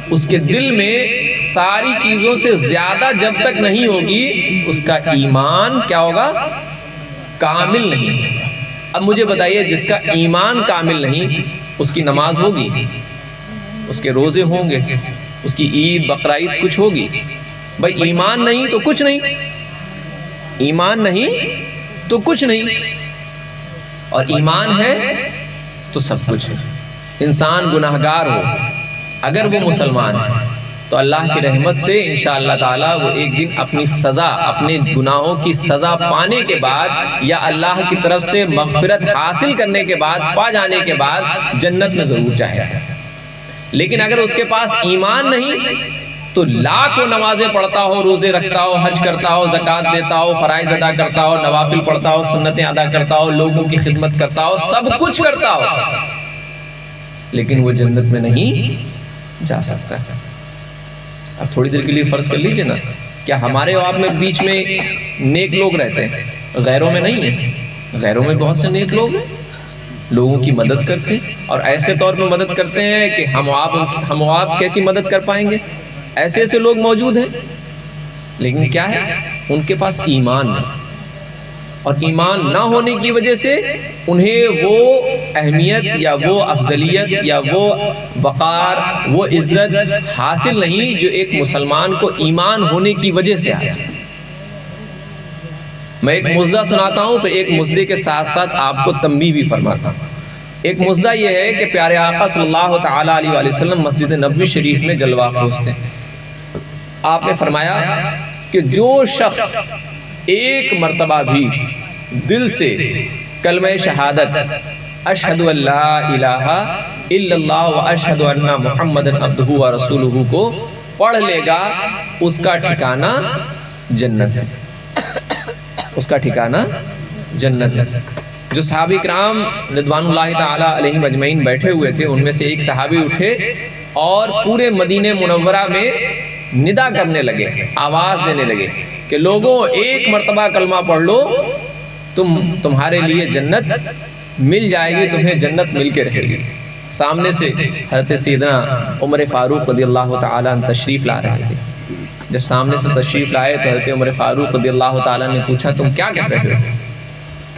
A: اس کے دل میں ساری چیزوں سے زیادہ جب تک نہیں ہوگی، اس کا ایمان کیا ہوگا؟ کامل نہیں ہوگا۔ اب مجھے بتائیے، جس کا ایمان کامل نہیں، اس کی نماز ہوگی، اس کے روزے ہوں گے، اس کی عید بقرہ عید کچھ ہوگی؟ بھائی ایمان نہیں تو کچھ نہیں، ایمان نہیں تو کچھ نہیں، اور ایمان ہے تو سب کچھ ہے۔ انسان گناہگار ہو، اگر وہ مسلمان ہے تو اللہ کی رحمت سے انشاءاللہ تعالی وہ ایک دن اپنی سزا، اپنے گناہوں کی سزا پانے کے بعد یا اللہ کی طرف سے مغفرت حاصل کرنے کے بعد، پا جانے کے بعد جنت میں ضرور جائے گا۔ لیکن اگر اس کے پاس ایمان نہیں تو لاکھوں نمازیں پڑھتا ہو، روزے رکھتا ہو، حج کرتا ہو، زکوٰۃ دیتا ہو، فرائض ادا کرتا ہو، نوافل پڑھتا ہو، سنتیں ادا کرتا ہو، لوگوں کی خدمت کرتا ہو، سب کچھ کرتا ہو، لیکن وہ جنت میں نہیں جا سکتا۔ اب تھوڑی دیر کے لیے فرض کر لیجئے نا، کیا ہمارے اور آپ میں بیچ میں نیک لوگ رہتے ہیں؟ غیروں میں نہیں ہیں، غیروں میں بہت سے نیک لوگ ہیں، لوگوں کی مدد کرتے ہیں، اور ایسے طور پہ مدد کرتے ہیں کہ ہم آپ کیسی مدد کر پائیں گے؟ ایسے لوگ موجود ہیں، لیکن کیا ہے؟ ان کے پاس ایمان نہیں، اور ایمان نہ ہونے کی وجہ سے انہیں وہ اہمیت یا وہ افضلیت یا وہ وقار، وہ عزت حاصل نہیں جو ایک مسلمان کو ایمان ہونے کی وجہ سے حاصل۔ میں ایک مزدہ سناتا ہوں، پھر ایک مزدے کے ساتھ ساتھ آپ کو تنبیہ بھی فرماتا ہوں۔ ایک مزدہ یہ ہے کہ پیارے آقا صلی اللہ تعالیٰ علیہ وآلہ وسلم مسجد نبوی شریف میں جلوہ افروز تھے۔ آپ نے فرمایا کہ جو شخص ایک مرتبہ بھی دل سے کلمہ شہادت اشہد ان لا الہ الا اللہ و اشہد ان محمد عبدہ و رسولہ کو پڑھ لے گا، اس کا ٹھکانہ جنت ہے، اس کا ٹھکانہ جنت ہے۔ جو صحابہ کرام رضوان اللہ تعالی علیہم اجمعین بیٹھے ہوئے تھے، ان میں سے ایک صحابی اٹھے اور پورے مدینہ منورہ میں ندا کرنے لگے، آواز دینے لگے کہ لوگوں ایک مرتبہ کلمہ پڑھ لو، تمہارے لیے جنت مل جائے گی، تمہیں جنت مل کے رہے گی۔ سامنے سے حضرت سیدنا عمر فاروق رضی اللہ تعالیٰ عنہ تشریف لا رہے تھے۔ جب سامنے سے تشریف لائے تو حضرت عمر فاروق رضی اللہ تعالیٰ نے پوچھا تم کیا کہہ رہے ہو؟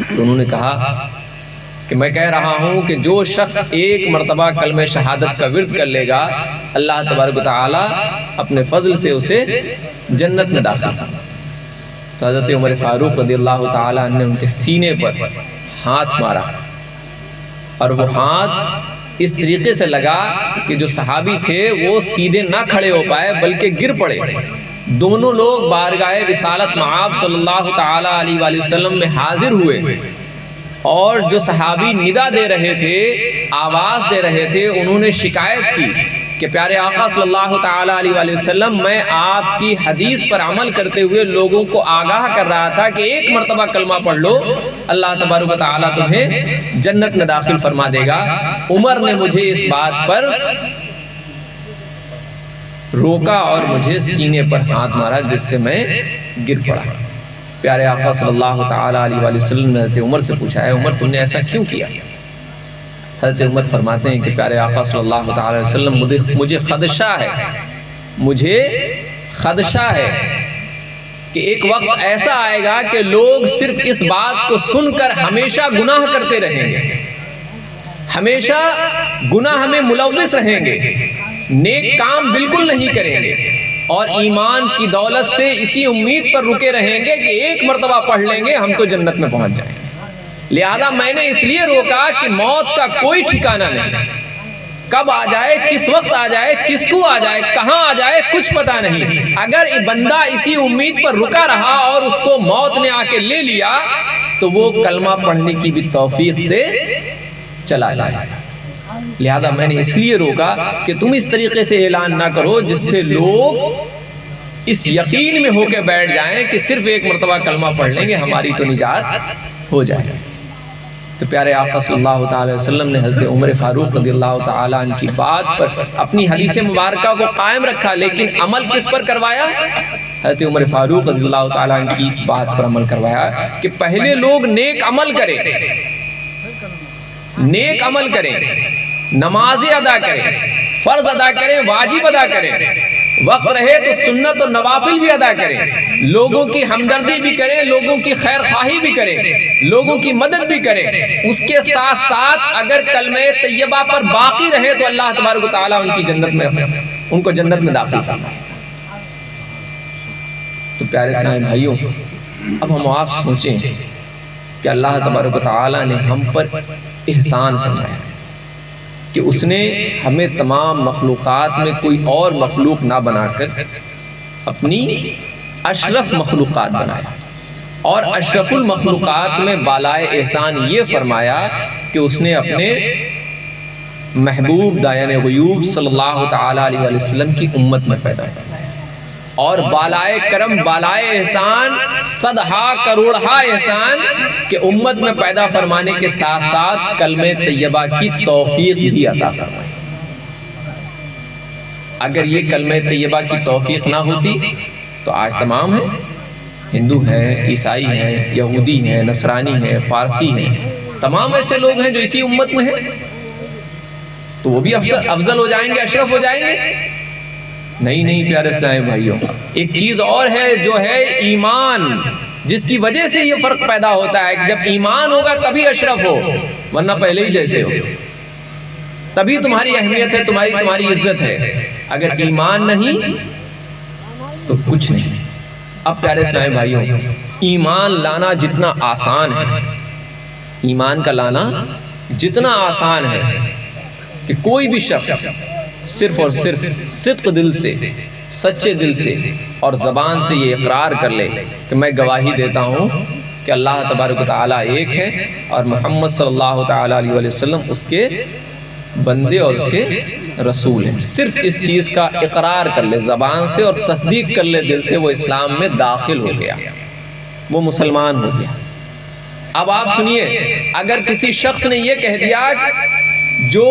A: تو انہوں نے کہا کہ میں کہہ رہا ہوں کہ جو شخص ایک مرتبہ کلمہ شہادت کا ورد کر لے گا، اللہ تبارک و تعالیٰ اپنے فضل سے اسے جنت میں داخل کرے۔ تو حضرت عمر فاروق رضی اللہ تعالیٰ نے ان کے سینے پر ہاتھ مارا، اور وہ ہاتھ اس طریقے سے لگا کہ جو صحابی تھے وہ سیدھے نہ کھڑے ہو پائے بلکہ گر پڑے۔ دونوں لوگ بارگاہ رسالت مآب صلی اللہ تعالیٰ علیہ وآلہ وسلم میں حاضر ہوئے، اور جو صحابی ندا دے رہے تھے، آواز دے رہے تھے، انہوں نے شکایت کی کہ پیارے آقا صلی اللہ تعالیٰ علیہ وآلہ وسلم میں آپ کی حدیث پر عمل کرتے ہوئے لوگوں کو آگاہ کر رہا تھا کہ ایک مرتبہ کلمہ پڑھ لو، اللہ تبارک و تعالیٰ تمہیں جنت میں داخل فرما دے گا۔ عمر نے مجھے اس بات پر روکا اور مجھے سینے پر ہاتھ مارا، جس سے میں گر پڑا۔ پیارے آقا صلی اللہ تعالیٰ علیہ وآلہ وسلم نے حضرت عمر سے پوچھا ہے عمر تم نے ایسا کیوں کیا؟ حضرت عمر فرماتے ہیں کہ پیارے آقا صلی اللہ تعالیٰ علیہ وسلم مجھے خدشہ ہے کہ ایک وقت ایسا آئے گا کہ لوگ صرف اس بات کو سن کر ہمیشہ گناہ کرتے رہیں گے، ہمیشہ گناہ میں ملوث رہیں گے، نیک کام بالکل نہیں کریں گے، اور ایمان کی دولت سے اسی امید پر رکے رہیں گے کہ ایک مرتبہ پڑھ لیں گے ہم تو جنت میں پہنچ جائیں گے۔ لہذا میں نے اس لیے روکا کہ موت کا کوئی ٹھکانہ نہیں، کب آ جائے، کس وقت آ جائے، کس کو آ جائے، کہاں آ جائے، کچھ پتہ نہیں۔ اگر بندہ اسی امید پر رکا رہا اور اس کو موت نے آ کے لے لیا تو وہ کلمہ پڑھنے کی بھی توفیق سے چلا جائے۔ لہذا میں نے اس لیے روکا کہ تم اس طریقے سے اعلان نہ کرو جس سے لوگ اس یقین میں ہو کے بیٹھ جائیں کہ صرف ایک مرتبہ کلمہ پڑھ لیں گے ہماری تو نجات ہو جائے۔ تو پیارے آقا صلی اللہ تعالی وسلم نے حضرت عمر فاروق رضی اللہ تعالیٰ عنہ کی بات پر اپنی حدیث مبارکہ کو قائم رکھا، لیکن عمل کس پر کروایا؟ حضرت عمر فاروق رضی اللہ تعالیٰ عنہ کی بات پر عمل کروایا کہ پہلے لوگ نیک عمل کریں، نیک عمل کریں، نمازیں ادا کریں، فرض ادا کریں، واجب ادا کریں، وقت رہے تو سنت و نوافل بھی ادا کریں، لوگوں کی ہمدردی بھی کریں، لوگوں کی خیر خواہی بھی کریں، لوگوں کی مدد بھی کریں۔ اس کے ساتھ ساتھ اگر کلمہ طیبہ پر باقی رہے تو اللہ تبارک و تعالیٰ ان کو جنت میں داخل فرمائے۔ تو پیارے اسلامی بھائیوں، اب ہم آپ سوچیں کہ اللہ تبارک و تعالیٰ نے ہم پر احسان فرمایا کہ اس نے ہمیں تمام مخلوقات میں کوئی اور مخلوق نہ بنا کر اپنی اشرف مخلوقات بنایا، اور اشرف المخلوقات میں بالائے احسان یہ فرمایا کہ اس نے اپنے محبوب دایان غیوب صلی اللہ تعالیٰ علیہ وسلم کی امت میں پیدا فرمایا، اور بالائے کرم، بالائے احسان، صدہا کروڑہا احسان کہ امت میں پیدا فرمانے کے ساتھ ساتھ کلمہ طیبہ کی توفیق بھی عطا فرمائی۔ اگر یہ کلمہ طیبہ کی توفیق نہ ہوتی تو آج تمام ہیں، ہندو ہیں، عیسائی ہیں، یہودی ہیں، نصرانی ہیں، فارسی ہیں، تمام ایسے لوگ ہیں جو اسی امت میں ہیں، تو وہ بھی افضل ہو جائیں گے، اشرف ہو جائیں گے؟ نہیں پیارے اسلامی بھائیوں، ایک چیز اور ہے جو ہے ایمان، جس کی وجہ سے یہ فرق پیدا ہوتا ہے کہ جب ایمان ہوگا تبھی اشرف ہو، ورنہ پہلے ہی جیسے ہو، تبھی تمہاری اہمیت ہے، تمہاری عزت ہے۔ اگر ایمان نہیں تو کچھ نہیں۔ اب پیارے اسلامی بھائیوں، ایمان لانا جتنا آسان ہے، ایمان کا لانا جتنا آسان ہے کہ کوئی بھی شخص صرف اور صرف صدق دل سے، سچے دل سے اور زبان سے یہ اقرار کر لے کہ میں گواہی دیتا ہوں کہ اللہ تبارک و تعالیٰ ایک ہے اور محمد صلی اللہ تعالیٰ علیہ وسلم اس کے بندے اور اس کے رسول ہیں، صرف اس چیز کا اقرار کر لے زبان سے اور تصدیق کر لے دل سے، وہ اسلام میں داخل ہو گیا، وہ مسلمان ہو گیا۔ اب آپ سنیے، اگر کسی شخص نے یہ کہہ دیا جو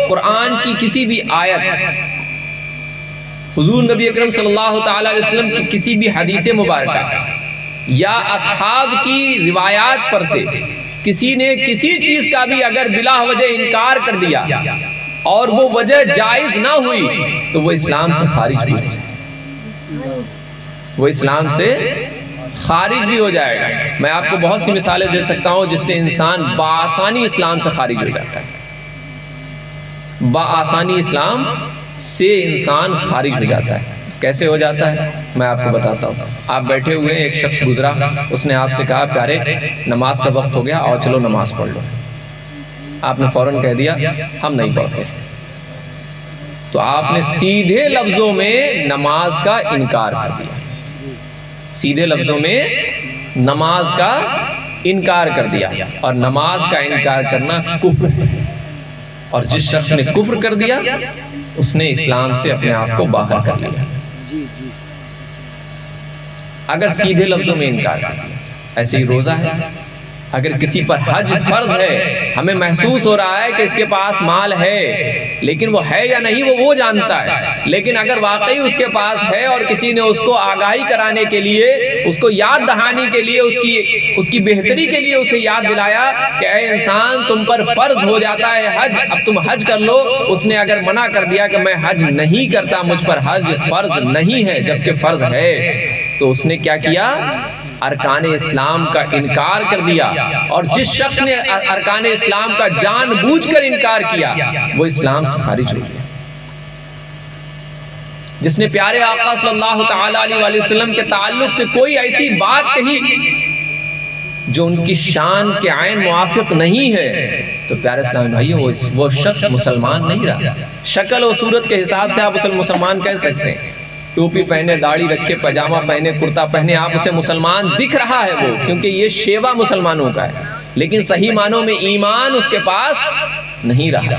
A: قرآن کی کسی بھی آیت، حضور نبی اکرم صلی اللہ تعالی علیہ وسلم کی کسی بھی حدیث مبارکہ یا اصحاب کی روایات پر سے کسی نے کسی چیز کا بھی اگر بلا وجہ انکار کر دیا اور وہ وجہ جائز نہ ہوئی تو وہ اسلام سے خارج بھی ہو جائے گا، وہ اسلام سے خارج بھی ہو جائے گا۔ میں آپ کو بہت سی مثالیں دے سکتا ہوں جس سے انسان بآسانی اسلام سے خارج ہو جاتا ہے، بآسانی اسلام سے انسان خارج ہو جاتا ہے۔ کیسے ہو جاتا ہے میں آپ کو بتاتا ہوں۔ آپ بیٹھے ہوئے ہیں، ایک شخص گزرا، اس نے آپ سے کہا پیارے نماز کا وقت ہو گیا اور چلو نماز پڑھ لو۔ آپ نے فوراً کہہ دیا ہم نہیں پڑھتے، تو آپ نے سیدھے لفظوں میں نماز کا انکار کر دیا، سیدھے لفظوں میں نماز کا انکار کر دیا، اور نماز کا انکار کرنا کفر ہے، اور جس شخص نے کفر کر دیا اس نے اسلام سے اپنے آپ کو باہر کر لیا۔ اگر سیدھے لفظوں میں انکار کیا، ایسے ہی روزہ ہے، اگر کسی پر حج فرض ہے، ہمیں محسوس ہو رہا ہے کہ اس کے پاس مال ہے، لیکن وہ ہے یا نہیں وہ جانتا ہے، لیکن اگر واقعی اس کے پاس ہے اور کسی نے اس کو آگاہی کرانے کے لیے، اس کو یاد دہانی کے لیے، اس کی بہتری کے لیے اسے یاد دلایا کہ اے انسان تم پر فرض ہو جاتا ہے حج، اب تم حج کر لو، اس نے اگر منع کر دیا کہ میں حج نہیں کرتا، مجھ پر حج فرض نہیں ہے جبکہ فرض ہے، تو اس نے کیا کیا؟ ارکان اسلام کا انکار کر دیا۔ اور جس شخص نے ارکان اسلام کا جان بوجھ کر انکار کیا وہ اسلام سے خارج ہو گیا۔ جس نے پیارے آقا صلی اللہ تعالی علیہ وسلم کے تعلق سے کوئی ایسی بات کہی جو ان کی شان کے عین موافق نہیں ہے، تو پیارے اسلام بھائیوں وہ شخص مسلمان نہیں رہا۔ شکل و صورت کے حساب سے آپ اسے مسلمان کہہ سکتے ہیں، ٹوپی پہنے، داڑھی رکھے، پاجامہ پہنے، کرتا پہنے، آپ اسے مسلمان دکھ رہا ہے وہ، کیونکہ یہ شیوا مسلمانوں کا ہے، لیکن صحیح معنوں میں ایمان اس کے پاس نہیں رہا۔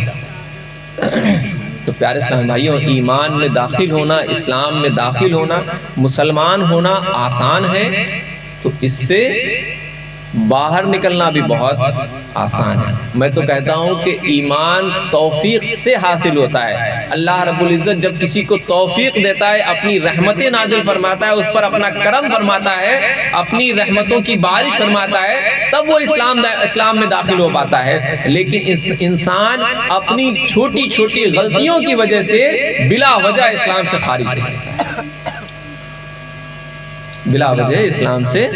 A: تو پیارے اسلام بھائیوں، ایمان میں داخل ہونا، اسلام میں داخل ہونا، مسلمان ہونا آسان ہے، تو اس سے باہر نکلنا بھی بہت آسان ہے۔ میں تو کہتا ہوں کہ ایمان توفیق سے حاصل ہوتا ہے۔ اللہ رب العزت جب کسی کو توفیق دیتا ہے، اپنی رحمتیں نازل فرماتا ہے، اس پر اپنا کرم فرماتا ہے، اپنی رحمتوں کی بارش فرماتا ہے، تب وہ اسلام میں داخل ہو پاتا ہے۔ لیکن انسان اپنی چھوٹی چھوٹی غلطیوں کی وجہ سے بلا وجہ اسلام سے خارج ہو جاتا ہے، بلا وجہ اسلام سے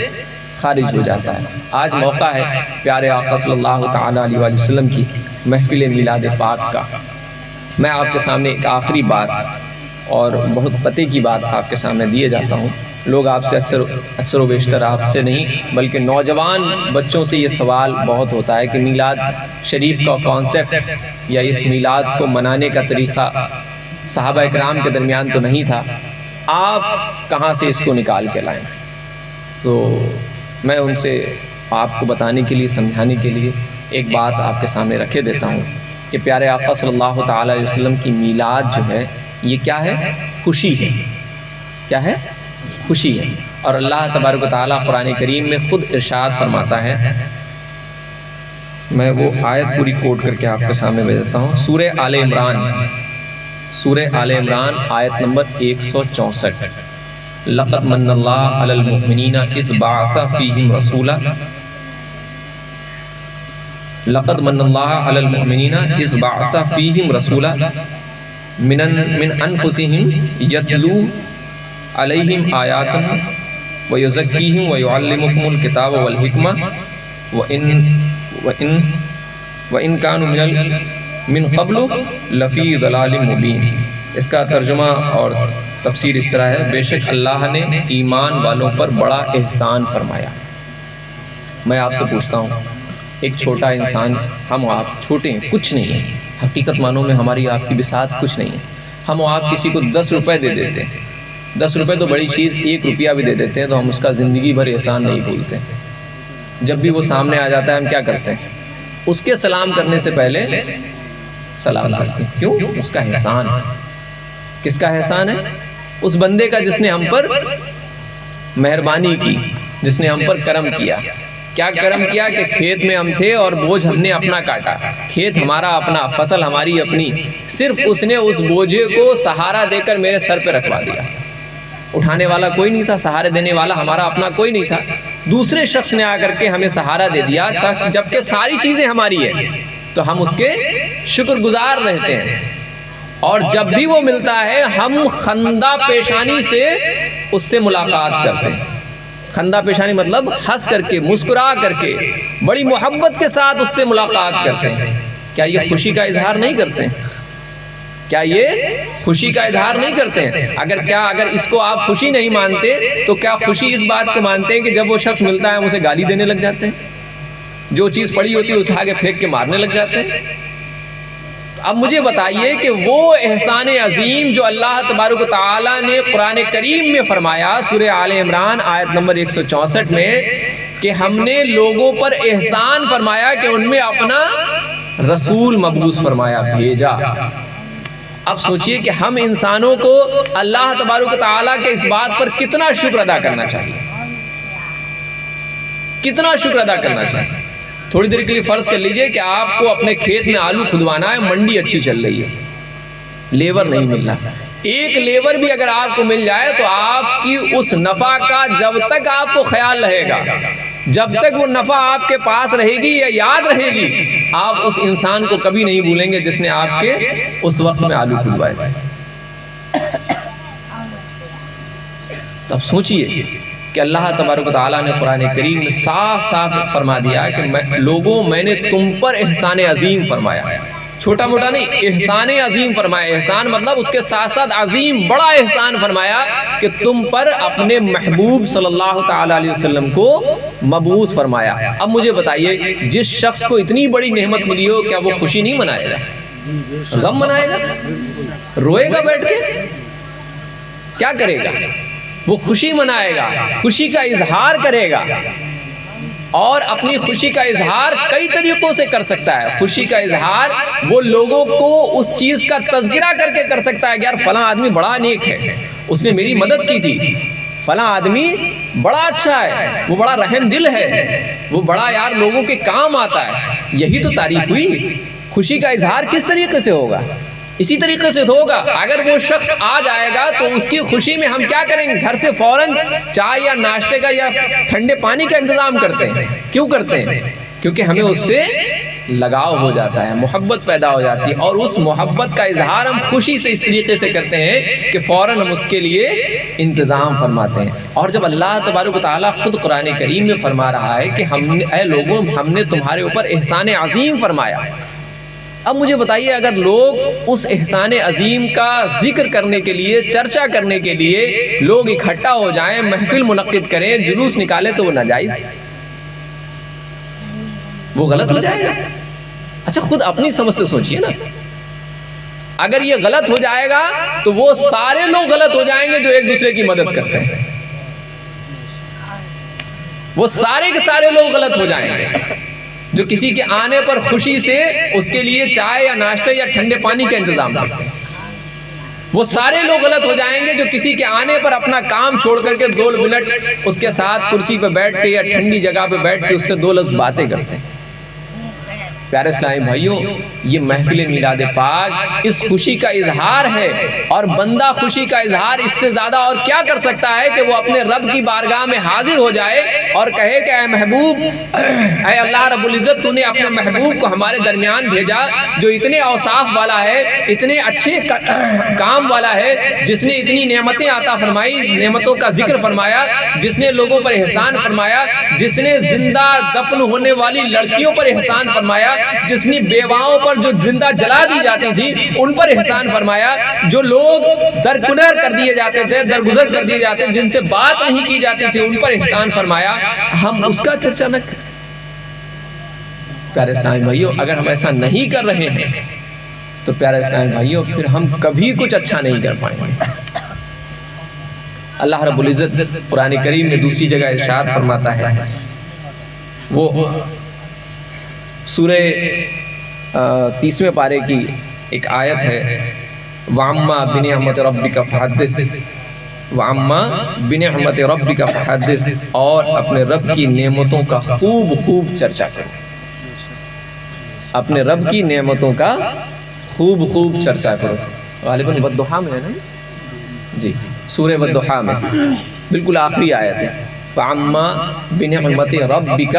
A: خارج ہو جاتا ہے۔ آج موقع ہے پیارے آقا صلی اللہ تعالی علیہ وسلم کی محفل میلاد پاک کا۔ میں آپ کے سامنے ایک آخری بات اور بہت پتے کی بات آپ کے سامنے دیے جاتا ہوں۔ لوگ آپ سے اکثر و بیشتر، آپ سے نہیں بلکہ نوجوان بچوں سے یہ سوال بہت ہوتا ہے کہ میلاد شریف کا کانسیپٹ یا اس میلاد کو منانے کا طریقہ صحابہ اکرام کے درمیان تو نہیں تھا، آپ کہاں سے اس کو نکال کے لائیں؟ تو میں ان سے آپ کو بتانے کے لیے، سمجھانے کے لیے ایک بات آپ کے سامنے رکھے دیتا ہوں کہ پیارے آقا صلی اللہ تعالی علیہ وسلم کی میلاد جو ہے یہ کیا ہے؟ خوشی ہے۔ کیا ہے؟ خوشی ہے۔ اور اللہ تبارک و تعالیٰ قرآن کریم میں خود ارشاد فرماتا ہے، میں وہ آیت پوری کوٹ کر کے آپ کے سامنے بھیج دیتا ہوں، سورہ آل عمران، سورہ آل عمران آیت نمبر 164۔ لقد من اللہ علی المؤمنین اذ بعث فیہم رسولا، لقد من اللہ علی المؤمنین اذ بعث فیہم رسولا من انفسہم یتلو علیہم آیاتہ ویزکیہم ویعلمکم الکتاب والحکمہ وَإِن كَانُوا مِن قَبْلُ لَفِي ضَلَالٍ مُبِينٍ۔ اس کا ترجمہ اور تفسیر اس طرح ہے، بے شک اللہ نے ایمان والوں پر بڑا احسان فرمایا۔ میں آپ سے پوچھتا ہوں، ایک چھوٹا انسان، ہم آپ چھوٹے ہیں، کچھ نہیں ہے، حقیقت معنوں میں ہماری آپ کی بساط کچھ نہیں ہے، ہم آپ کسی کو 10 روپے دے دیتے ہیں، 10 روپے تو بڑی چیز، 1 روپیہ بھی دے دیتے ہیں تو ہم اس کا زندگی بھر احسان نہیں بھولتے۔ جب بھی وہ سامنے آ جاتا ہے ہم کیا کرتے ہیں؟ اس کے سلام کرنے سے پہلے سلام کرتے ہیں۔ کیوں؟ اس کا احسان ہے۔ کس کا احسان ہے؟ اس بندے کا جس نے ہم پر مہربانی کی، جس نے ہم پر کرم کیا۔ کیا کرم کیا کہ کھیت میں ہم تھے اور بوجھ ہم نے اپنا کاٹا، کھیت ہمارا اپنا، فصل ہماری اپنی، صرف اس نے اس بوجھے کو سہارا دے کر میرے سر پہ رکھوا دیا۔ اٹھانے والا کوئی نہیں تھا، سہارے دینے والا ہمارا اپنا کوئی نہیں تھا، دوسرے شخص نے آ کر کے ہمیں سہارا دے دیا، جبکہ ساری چیزیں ہماری ہیں، تو ہم اس کے شکر گزار رہتے ہیں۔ اور جب بھی وہ ملتا ہے ہم خندہ پیشانی سے اس سے ملاقات کرتے ہیں۔ خندہ پیشانی مطلب ہنس کر کے، مسکرا کر کے، بڑی محبت کے ساتھ اس سے ملاقات کرتے ہیں۔ کیا یہ خوشی کا اظہار نہیں کرتے ہیں؟ کیا یہ خوشی کا اظہار نہیں کرتے ہیں؟ اگر اس کو آپ خوشی نہیں مانتے تو کیا خوشی اس بات کو مانتے ہیں کہ جب وہ شخص ملتا ہے ہم اسے گالی دینے لگ جاتے ہیں، جو چیز پڑی ہوتی ہے اٹھا کے پھینک کے مارنے لگ جاتے ہیں؟ اب مجھے بتائیے کہ وہ احسان عظیم جو اللہ تبارک و تعالیٰ نے قرآن کریم میں فرمایا، سورہ آل عمران آیت نمبر 164 میں، کہ ہم نے لوگوں پر احسان فرمایا کہ ان میں اپنا رسول مبعوث فرمایا، بھیجا۔ اب سوچئے کہ ہم انسانوں کو اللہ تبارک و تعالیٰ کے اس بات پر کتنا شکر ادا کرنا چاہیے، کتنا شکر ادا کرنا چاہیے۔ تھوڑی دیر کے لیے فرض کر لیجئے کہ آپ کو اپنے کھیت میں آلو کھدوانا ہے، منڈی اچھی چل رہی ہے، لیبر نہیں مل رہا، ایک لیبر بھی اگر آپ کو مل جائے تو آپ کی اس نفع کا جب تک آپ کو خیال رہے گا، جب تک وہ نفع آپ کے پاس رہے گی یا یاد رہے گی، آپ اس انسان کو کبھی نہیں بھولیں گے جس نے آپ کے اس وقت میں آلو کھدوائے تھے۔ تب سوچئے کہ اللہ تبارک و تعالیٰ نے قرآن کریم میں صاف صاف فرما دیا کہ لوگوں میں نے تم پر احسان عظیم فرمایا، چھوٹا موٹا نہیں، احسان عظیم فرمایا۔ احسان مطلب اس کے ساتھ ساتھ عظیم بڑا احسان فرمایا کہ تم پر اپنے محبوب صلی اللہ تعالیٰ علیہ وسلم کو مبعوث فرمایا۔ اب مجھے بتائیے، جس شخص کو اتنی بڑی نعمت ملی ہو، کیا وہ خوشی نہیں منائے گا؟ غم منائے گا؟ روئے گا بیٹھ کے؟ کیا کرے گا؟ وہ خوشی منائے گا، خوشی کا اظہار کرے گا، اور اپنی خوشی کا اظہار کئی طریقوں سے کر سکتا ہے۔ خوشی کا اظہار وہ لوگوں کو اس چیز کا تذکرہ کر کے کر سکتا ہے کہ یار فلاں آدمی بڑا نیک ہے، اس نے میری مدد کی تھی، فلاں آدمی بڑا اچھا ہے، وہ بڑا رحم دل ہے، وہ بڑا یار لوگوں کے کام آتا ہے۔ یہی تو تعریف ہوئی۔ خوشی کا اظہار کس طریقے سے ہوگا؟ اسی طریقے سے ہوگا۔ اگر وہ شخص آ جائے گا تو اس کی خوشی میں ہم کیا کریں گے؟ گھر سے فوراً چائے یا ناشتے کا یا ٹھنڈے پانی کا انتظام کرتے ہیں۔ کیوں کرتے ہیں؟ کیونکہ ہمیں اس سے لگاؤ ہو جاتا ہے، محبت پیدا ہو جاتی ہے، اور اس محبت کا اظہار ہم خوشی سے اس طریقے سے کرتے ہیں کہ فوراً ہم اس کے لیے انتظام فرماتے ہیں۔ اور جب اللہ تبارک و تعالیٰ خود قرآن کریم میں فرما رہا ہے کہ اے لوگوں، ہم نے تمہارے اوپر احسان عظیم فرمایا، اب مجھے بتائیے اگر لوگ اس احسان عظیم کا ذکر کرنے کے لیے، چرچا کرنے کے لیے لوگ اکٹھا ہو جائیں، محفل منعقد کریں، جلوس نکالیں، تو وہ ناجائز، وہ غلط ہو جائے گا۔ اچھا خود اپنی سمجھ سے سوچئے نا، اگر یہ غلط ہو جائے گا تو وہ سارے لوگ غلط ہو جائیں گے جو ایک دوسرے کی مدد کرتے ہیں، وہ سارے کے سارے لوگ غلط ہو جائیں گے جو کسی کے آنے پر خوشی سے اس کے لیے چائے یا ناشتے یا ٹھنڈے پانی کا انتظام کرتے ہیں۔ وہ سارے لوگ غلط ہو جائیں گے جو کسی کے آنے پر اپنا کام چھوڑ کر کے 2 منٹ اس کے ساتھ کرسی پہ بیٹھ کے یا ٹھنڈی جگہ پہ بیٹھ کے اس سے 2 لفظ باتیں کرتے ہیں۔ پیارے اسلامی بھائیوں، یہ محفل میلاد پاک اس خوشی کا اظہار ہے، اور بندہ خوشی کا اظہار اس سے زیادہ اور کیا کر سکتا ہے کہ وہ اپنے رب کی بارگاہ میں حاضر ہو جائے اور کہے کہ اے محبوب، اے اللہ رب العزت، تو نے اپنے محبوب کو ہمارے درمیان بھیجا جو اتنے اوصاف والا ہے، اتنے اچھے کام والا ہے، جس نے اتنی نعمتیں عطا فرمائی، نعمتوں کا ذکر فرمایا، جس نے لوگوں پر احسان فرمایا، جس نے زندہ دفن ہونے والی لڑکیوں پر احسان فرمایا، جس نے بیواؤں پر جو زندہ جلا دی جاتی تھی ان پر احسان فرمایا، جو لوگ درکنار کر دیے جاتے تھے، درگزر کر دیے جاتے تھے، جن سے بات نہیں کی جاتی تھی، ان پر احسان فرمایا، ہم اس کا چرچا نہ کریں۔ پیارے اسلامی بھائیوں، اگر ہم ایسا نہیں کر رہے ہیں تو پیارے اسلامی بھائیوں پھر ہم کبھی کچھ اچھا نہیں کر پائیں گے۔ اللہ رب العزت قرآن کریم میں دوسری جگہ ارشاد فرماتا ہے، وہ سورہ 30ویں پارے کی ایک آیت ہے، وَعَمَّا بِنِعْمَةِ رَبِّكَ فَحَدِّثْ، وَعَمَّا بِنِعْمَةِ رَبِّكَ فَحَدِّثْ، اور اپنے رب کی نعمتوں کا خوب خوب چرچا کرو، اپنے رب کی نعمتوں کا خوب خوب چرچا کرو۔ غالباً والضحیٰ میں ہے نا جی، سورہ والضحیٰ میں بالکل آخری آیت ہے، فَعَمَّا بِنِعْمَةِ رَبِّكَ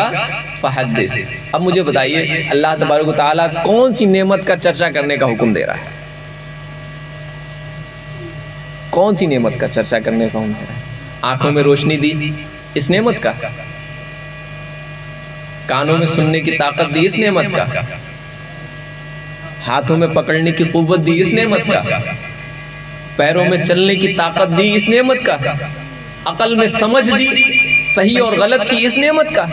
A: فَحَدِّثْ۔ اب مجھے بتائیے اللہ تبارک و تعالیٰ کون سی نعمت کا چرچا کرنے کا حکم دے رہا ہے؟ کون سی نعمت کا چرچا کرنے کا حکم دے رہا ہے؟ آنکھوں میں روشنی دی، اس نعمت کا، کانوں میں سننے کی طاقت دی، اس نعمت کا، ہاتھوں میں پکڑنے کی قوت دی، اس نعمت کا، پیروں میں چلنے کی طاقت دی، اس نعمت کا، عقل میں سمجھ دی صحیح اور غلط کی، اس نعمت کا،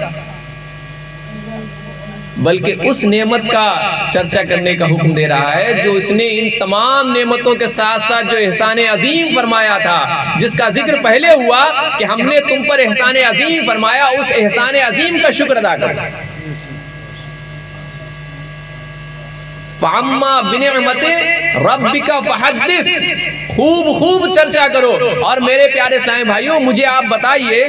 A: بلکہ اس نعمت کا چرچا کرنے کا حکم دے رہا ہے جو اس نے ان تمام نعمتوں کے ساتھ ساتھ جو احسان عظیم فرمایا تھا، جس کا ذکر پہلے ہوا کہ ہم نے تم پر احسان عظیم فرمایا، اس احسان عظیم کا شکر ادا کرو۔ فَأَمَّا بِنِعْمَتِ رَبِّكَ فَحَدِّثْ، خوب چرچا کرو۔ اور میرے پیارے اسلامی بھائیوں، مجھے آپ بتائیے،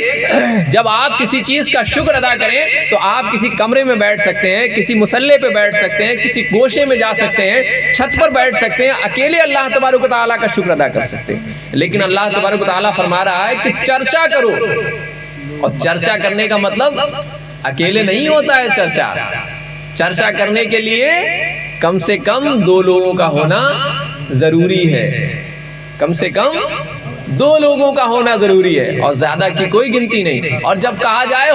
A: جب آپ کسی چیز کا شکر ادا کریں تو آپ کسی کمرے میں بیٹھ سکتے ہیں، کسی مصلے پہ بیٹھ سکتے ہیں، کسی گوشے میں جا سکتے ہیں، چھت پر بیٹھ سکتے ہیں، اکیلے اللہ تبارک و تعالیٰ کا شکر ادا کر سکتے ہیں۔ لیکن اللہ تبارک و تعالیٰ فرما رہا ہے کہ چرچا کرو، اور چرچا کرنے کا مطلب اکیلے نہیں ہوتا ہے۔ چرچا کرنے کے لیے کم سے کم 2 لوگوں کا ہونا ضروری ہے، کم سے کم 2 لوگوں کا ہونا ضروری ہے، اور زیادہ کی کوئی گنتی نہیں۔ اور جب کہا جائے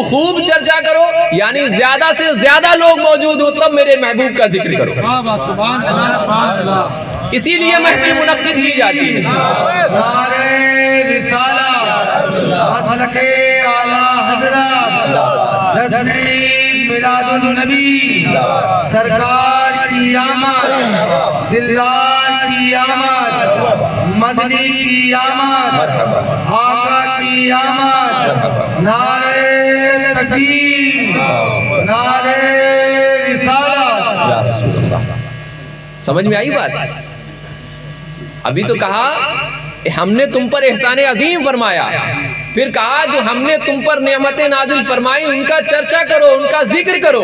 A: خوب چرچا کرو، یعنی زیادہ سے زیادہ لوگ موجود ہو تب میرے محبوب کا ذکر کرو۔ اسی لیے محفل منعقد کی جاتی ہے۔
B: نعرہ رسالت، مسلک اعلیٰ حضرت، نزدیک میلاد النبی، سرکار کی آمد، دلدار کی آمد، مدنی کی آمد، آقا کی آمد، نعرہ تکبیر، نعرہ رسالت۔
A: یا رسول اللہ، سمجھ میں آئی بات؟ ابھی تو کہا ہم نے تم پر احسان عظیم فرمایا، پھر کہا جو ہم نے تم پر نعمتیں نازل فرمائی ان کا چرچا کرو، ان کا ذکر کرو۔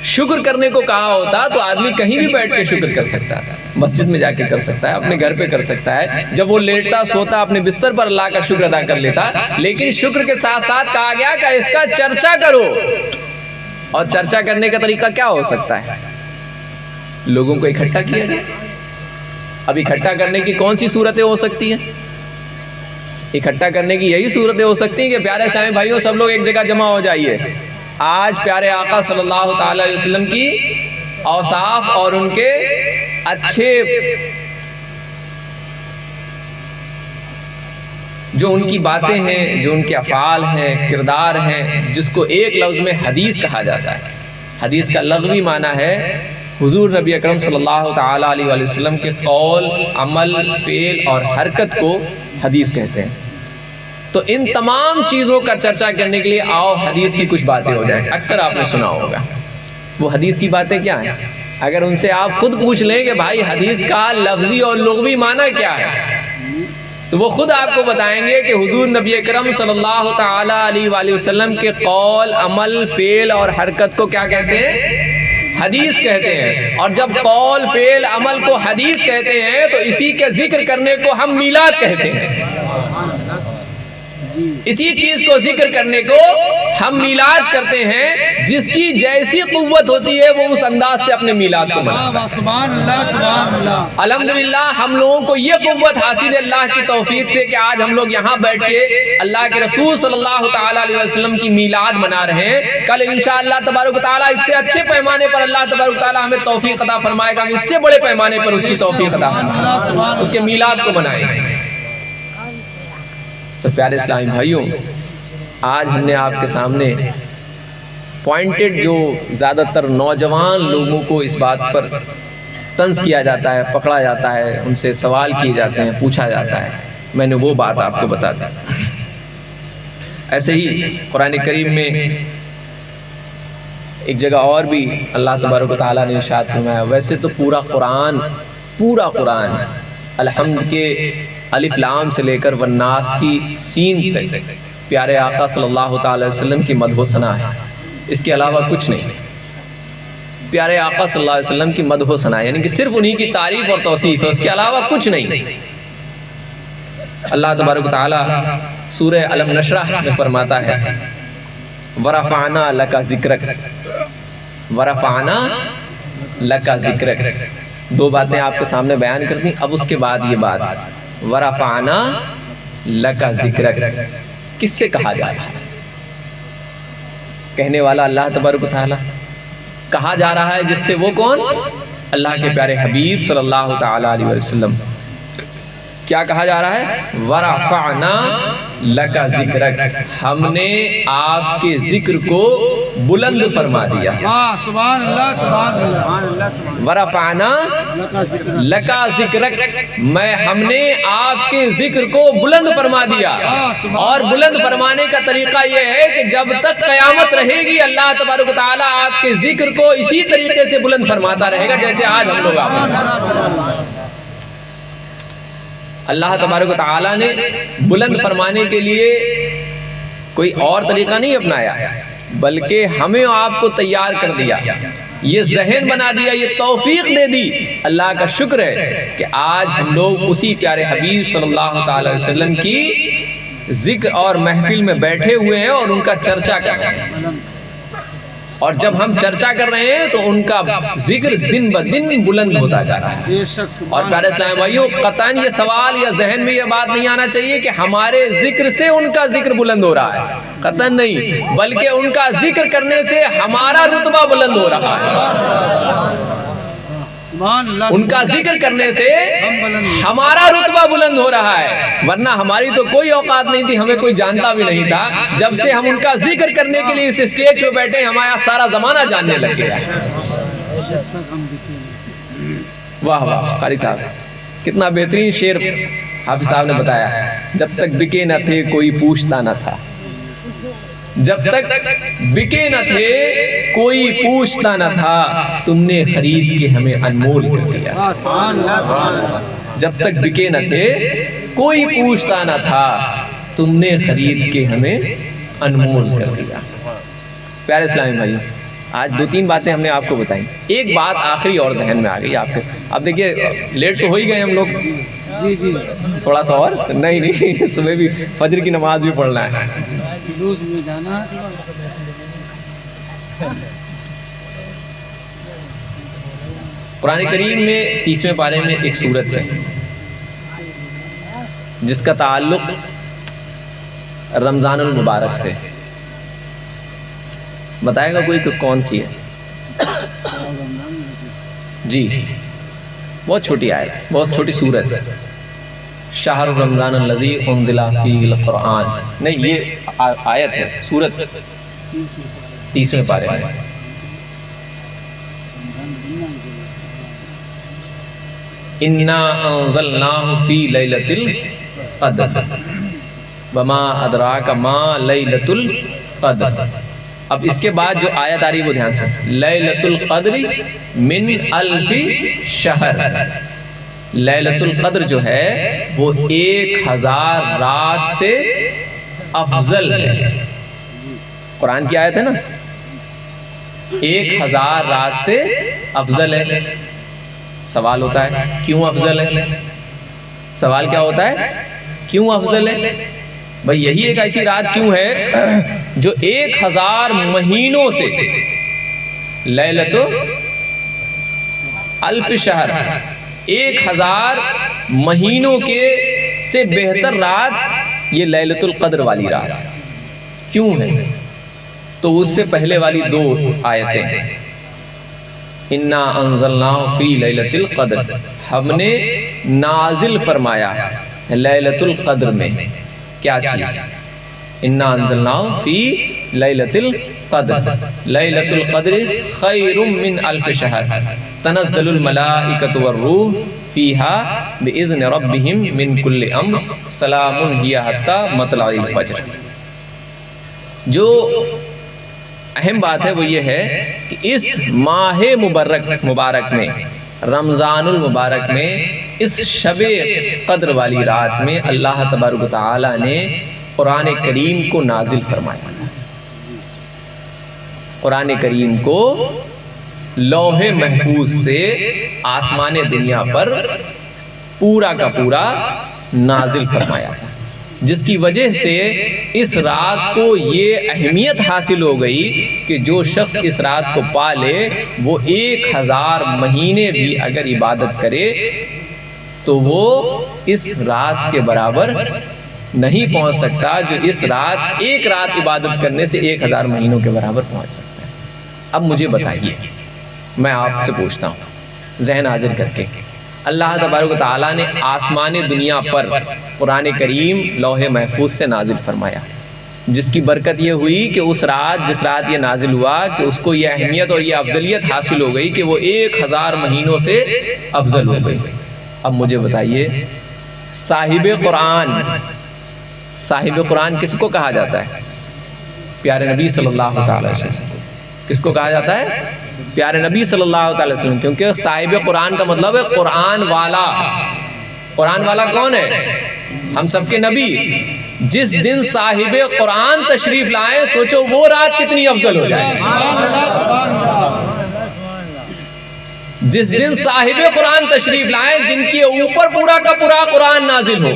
A: شکر کرنے کو کہا ہوتا تو آدمی کہیں بھی بیٹھ کے شکر کر سکتا تھا، مسجد میں جا کے کر سکتا ہے، اپنے گھر پہ کر سکتا ہے، جب وہ لیٹتا سوتا اپنے بستر پر اللہ کا شکر ادا کر لیتا۔ لیکن شکر کے ساتھ ساتھ کہا گیا کہ اس کا چرچا کرو۔ اور چرچا کرنے کا طریقہ کیا ہو سکتا ہے؟ لوگوں کو اکٹھا کیا جائے۔ اب اکٹھا کرنے کی کون سی صورتیں ہو سکتی ہیں؟ اکٹھا کرنے کی یہی صورتیں ہو سکتی ہیں کہ پیارے اسلامی بھائیوں سب لوگ ایک جگہ جمع ہو جائیے۔ آج پیارے آقا صلی اللہ تعالی علیہ وسلم کی اوصاف اور ان کے اچھے جو ان کی باتیں ہیں، جو ان کے افعال ہیں، کردار ہیں، جس کو ایک لفظ میں حدیث کہا جاتا ہے۔ حدیث کا لغوی معنی ہے حضور نبی اکرم صلی اللہ تعالی علیہ وسلم کے قول، عمل، فعل اور حرکت کو حدیث کہتے ہیں۔ تو ان تمام چیزوں کا چرچا کرنے کے لیے آؤ حدیث کی کچھ باتیں ہو جائیں۔ اکثر آپ نے سنا ہوگا وہ حدیث کی باتیں کیا ہیں۔ اگر ان سے آپ خود پوچھ لیں کہ بھائی حدیث کا لفظی اور لغوی معنی کیا ہے، تو وہ خود آپ کو بتائیں گے کہ حضور نبی اکرم صلی اللہ تعالی علیہ وآلہ وسلم کے قول، عمل، فعل اور حرکت کو کیا کہتے ہیں؟ حدیث کہتے ہیں۔ اور جب قول، فعل، عمل کو حدیث کہتے ہیں تو اسی کے ذکر کرنے کو ہم میلاد کہتے ہیں۔ اسی چیز کو ذکر کرنے کو ہم میلاد کرتے ہیں۔ جس کی جیسی قوت ہوتی ہے وہ اس انداز سے اپنے میلاد کو مناتا ہے۔
B: سبحان اللہ، سبحان اللہ۔
A: الحمدللہ ہم لوگوں کو یہ قوت حاصل ہے اللہ کی توفیق سے کہ آج ہم لوگ یہاں بیٹھ کے اللہ کے رسول صلی اللہ تعالی علیہ وسلم کی میلاد منا رہے ہیں۔ کل انشاءاللہ تبارک و تعالیٰ اس سے اچھے پیمانے پر اللہ تبارک و تعالیٰ ہمیں توفیق عطا فرمائے گا، ہم اس سے بڑے پیمانے پر اس کی توفیق عطا فرمائے گا، اس کے میلاد کو منائیں گے۔ تو پیارے اسلامی بھائیوں، آج ہم نے آپ کے سامنے پوائنٹڈ جو زیادہ تر نوجوان لوگوں کو اس بات پر طنز کیا جاتا ہے، پکڑا جاتا ہے، ان سے سوال کیے جاتے ہیں، پوچھا جاتا ہے، میں نے وہ بات آپ کو بتا دی۔ ایسے ہی قرآن کریم میں ایک جگہ اور بھی اللہ تبارک و تعالیٰ نے ارشاد فرمایا، ویسے تو پورا قرآن الحمد کے الف لام سے لے کر والناس کی سین تک پیارے آقا صلی اللہ تعالی وسلم کی مدح و ثنا ہے، اس کے علاوہ کچھ نہیں۔ پیارے آقا صلی اللہ علیہ وسلم کی مدح و ثنا یعنی کہ صرف انہی کی تعریف اور توصیف ہے، اس کے علاوہ کچھ نہیں۔ اللہ تبارک و تعالی سورہ الم نشرح میں فرماتا ہے وَرَفَعْنَا لَكَ ذِكْرَكَ، وَرَفَعْنَا لَكَ ذِكْرَكَ، دو باتیں آپ کے سامنے بیان کر دیں۔ اب اس کے بعد یہ بات وَرَفَعْنَا لَكَ ذِكْرَكَ کس سے کہا جا رہا ہے؟ کہنے والا اللہ تبارک و تعالی، کہا جا رہا ہے جس سے وہ کون؟ اللہ کے پیارے حبیب صلی اللہ تعالی علیہ وسلم۔ کیا کہا جا رہا ہے؟ وَرَفَعْنَا لَكَ ذِكْرَكَ، ہم نے آپ کے ذکر کو بلند فرما دیا۔
B: سبحان اللہ سبحان اللہ۔
A: وَرَفَعْنَا لَكَ ذِكْرَكَ، ہم نے آپ کے ذکر کو بلند فرما دیا۔ اور بلند فرمانے کا طریقہ یہ ہے کہ جب تک قیامت رہے گی اللہ تبارک و تعالیٰ آپ کے ذکر کو اسی طریقے سے بلند فرماتا رہے گا جیسے آج ہم لوگ آپ اللہ تبارک و تعالیٰ نے بلند فرمانے کے لیے کوئی اور طریقہ نہیں اپنایا، بلکہ ہمیں آپ کو تیار کر دیا، یہ ذہن بنا دیا، یہ توفیق دے دی۔ اللہ کا شکر ہے کہ آج ہم لوگ اسی پیارے حبیب صلی اللہ تعالی وسلم کی ذکر اور محفل میں بیٹھے ہوئے ہیں اور ان کا چرچا کر رہے ہیں، اور جب ہم چرچا کر رہے ہیں تو ان کا ذکر دن بدن بلند ہوتا جا رہا ہے۔ اور پیارے اسلام بھائیوں، قطعاً یہ سوال یا ذہن میں یہ بات نہیں آنا چاہیے کہ ہمارے ذکر سے ان کا ذکر بلند ہو رہا ہے، قطعاً نہیں، بلکہ ان کا ذکر کرنے سے ہمارا رتبہ بلند ہو رہا ہے، ان کا ذکر کرنے سے ہمارا رتبہ بلند ہو رہا ہے، ورنہ ہماری تو کوئی اوقات نہیں تھی، ہمیں کوئی جانتا بھی نہیں تھا۔ جب سے ہم ان کا ذکر کرنے کے لیے اس اسٹیج پہ بیٹھے ہمارا سارا زمانہ جاننے لگ گیا۔ واہ واہ قاری صاحب، کتنا بہترین شعر حافظ صاحب نے بتایا ہے۔ جب تک بکے نہ تھے کوئی پوچھتا نہ تھا، جب تک بکے نہ تھے کوئی پوچھتا نہ تھا، تم نے خرید کے ہمیں انمول کر دیا۔ جب تک بکے نہ تھے کوئی پوچھتا نہ تھا، تم نے خرید کے ہمیں انمول کر دیا۔ پیارے اسلامی بھائیوں، آج دو تین باتیں ہم نے آپ کو بتائیں، ایک بات آخری اور ذہن میں آ گئی آپ کے۔ اب دیکھیے لیٹ تو ہو ہی گئے ہم لوگ، تھوڑا سا اور نہیں، صبح بھی فجر کی نماز بھی پڑھنا ہے۔ قرآن کریم میں 30ویں پارے میں ایک سورت ہے جس کا تعلق رمضان المبارک سے، بتائے گا کوئی کہ کون سی ہے؟ جی، بہت چھوٹی آیت ہے، بہت چھوٹی سورت ہے۔ شہر رمضان الذی انزل فیہ القرآن، نہیں یہ آیت ہے، سورت 30ویں پارے میں۔ انا انزلناہ فی لیلۃ القدر وما ادراک ما لیلۃ القدر۔ اب اس کے بعد جو آیت آ رہی ہے وہ دھیان سے، لیلۃ القدر من الف شہر، لیلۃ القدر جو ہے وہ 1000 رات سے افضل ہے۔ قرآن کی آیت ہے نا، 1000 رات سے افضل ہے۔ سوال ہوتا ہے کیوں افضل ہے؟ سوال کیا ہوتا ہے کیوں افضل ہے؟ بھئی یہی ایک ایسی رات کیوں ہے جو 1000 مہینوں سے، لیلۃ الف شہر، 1000 مہینوں کے سے بہتر رات یہ لیلۃ القدر والی رات ہے۔ کیوں ہے؟ تو اس سے پہلے والی دو آیتیں ہیں، انا انزلناہ فی لیلۃ القدر، ہم نے نازل فرمایا لیلۃ القدر میں کیا چیز؟ انا انزلناہ فی لیلۃ القدر، لیلۃ القدر خیر من الف شہر، تنزل الملائکۃ والروح فیہا باذن ربہم من کل امر، سلام ہی حتی مطلع الفجر۔ جو اہم بات ہے وہ یہ ہے کہ اس ماہ مبارک میں، رمضان المبارک میں، اس شب قدر والی رات میں اللہ تبارک و تعالی نے قرآن کریم کو نازل فرمایا تھا۔ قرآن کریم کو لوح محفوظ سے آسمان دنیا پر پورا کا پورا نازل فرمایا تھا، جس کی وجہ سے اس رات کو یہ اہمیت حاصل ہو گئی کہ جو شخص اس رات کو پا لے وہ 1000 مہینے بھی اگر عبادت کرے تو وہ اس رات کے برابر نہیں پہنچ سکتا جو اس رات، ایک رات عبادت کرنے سے 1000 مہینوں کے برابر پہنچ سکتا ہے۔ اب مجھے بتائیے، میں آپ سے پوچھتا ہوں ذہن حاضر کر کے، اللہ تبارک و تعالیٰ نے آسمان دنیا پر قرآن کریم لوح محفوظ سے نازل فرمایا، جس کی برکت یہ ہوئی کہ جس رات یہ نازل ہوا کہ اس کو یہ اہمیت اور یہ افضلیت حاصل ہو گئی کہ وہ 1000 مہینوں سے افضل ہو گئی۔ اب مجھے بتائیے، صاحب قرآن کس کو کہا جاتا ہے؟ پیارے نبی صلی اللہ تعالی وسلم۔ کس کو کہا جاتا ہے؟ پیارے نبی صلی اللہ تعالی وسلم، کیونکہ صاحب قرآن کا مطلب ہے قرآن والا۔ قرآن والا کون ہے؟ ہم سب کے نبی۔ جس دن صاحب قرآن تشریف لائیں، سوچو وہ رات کتنی افضل ہو جائے۔ جس دن صاحب قرآن تشریف لائیں، جن کے اوپر پورا کا پورا قرآن نازل ہو۔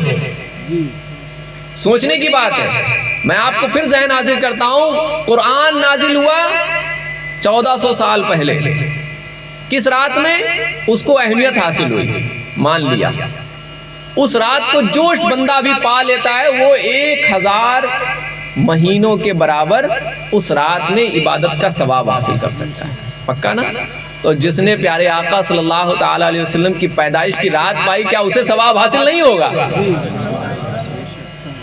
A: سوچنے کی بات ہے۔ میں آپ کو پھر ذہن حاضر کرتا ہوں، قرآن نازل ہوا 1400 سال پہلے، کس رات میں؟ اس کو اہمیت حاصل ہوئی، مان لیا۔ اس رات کو جوش بندہ بھی پا لیتا ہے، وہ 1000 مہینوں کے برابر اس رات میں عبادت کا ثواب حاصل کر سکتا ہے۔ پکا نا؟ تو جس نے پیارے آقا صلی اللہ تعالی علیہ وسلم کی پیدائش کی رات پائی، کیا اسے ثواب حاصل نہیں ہوگا؟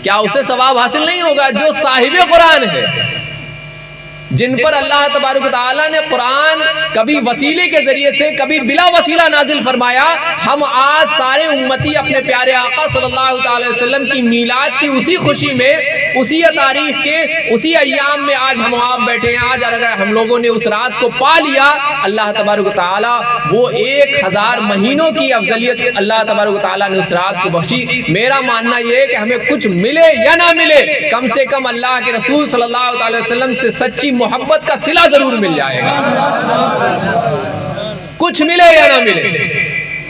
A: کیا اسے ثواب حاصل نہیں ہوگا؟ جو صاحب قرآن ہے، جن پر اللہ تبارک و تعالیٰ نے قرآن کبھی وسیلے کے ذریعے سے، کبھی بلا وسیلہ نازل فرمایا۔ ہم آج سارے امتی اپنے پیارے آقا صلی اللہ تعالی وسلم کی میلاد کی اسی خوشی میں، اسی تاریخ کے اسی ایام میں آج ہم آپ بیٹھے ہیں۔ آج اگر ہم لوگوں نے اس رات کو پا لیا، اللہ تبارک و تعالیٰ وہ 1000 مہینوں کی افضلیت اللہ تبارک و تعالیٰ نے اس رات کو بخشی۔ میرا ماننا یہ ہے کہ ہمیں کچھ ملے یا نہ ملے، کم سے کم اللہ کے رسول صلی اللہ تعالی وسلم سے سچی محبت کا صلہ ضرور مل جائے گا۔ کچھ ملے یا نہ ملے،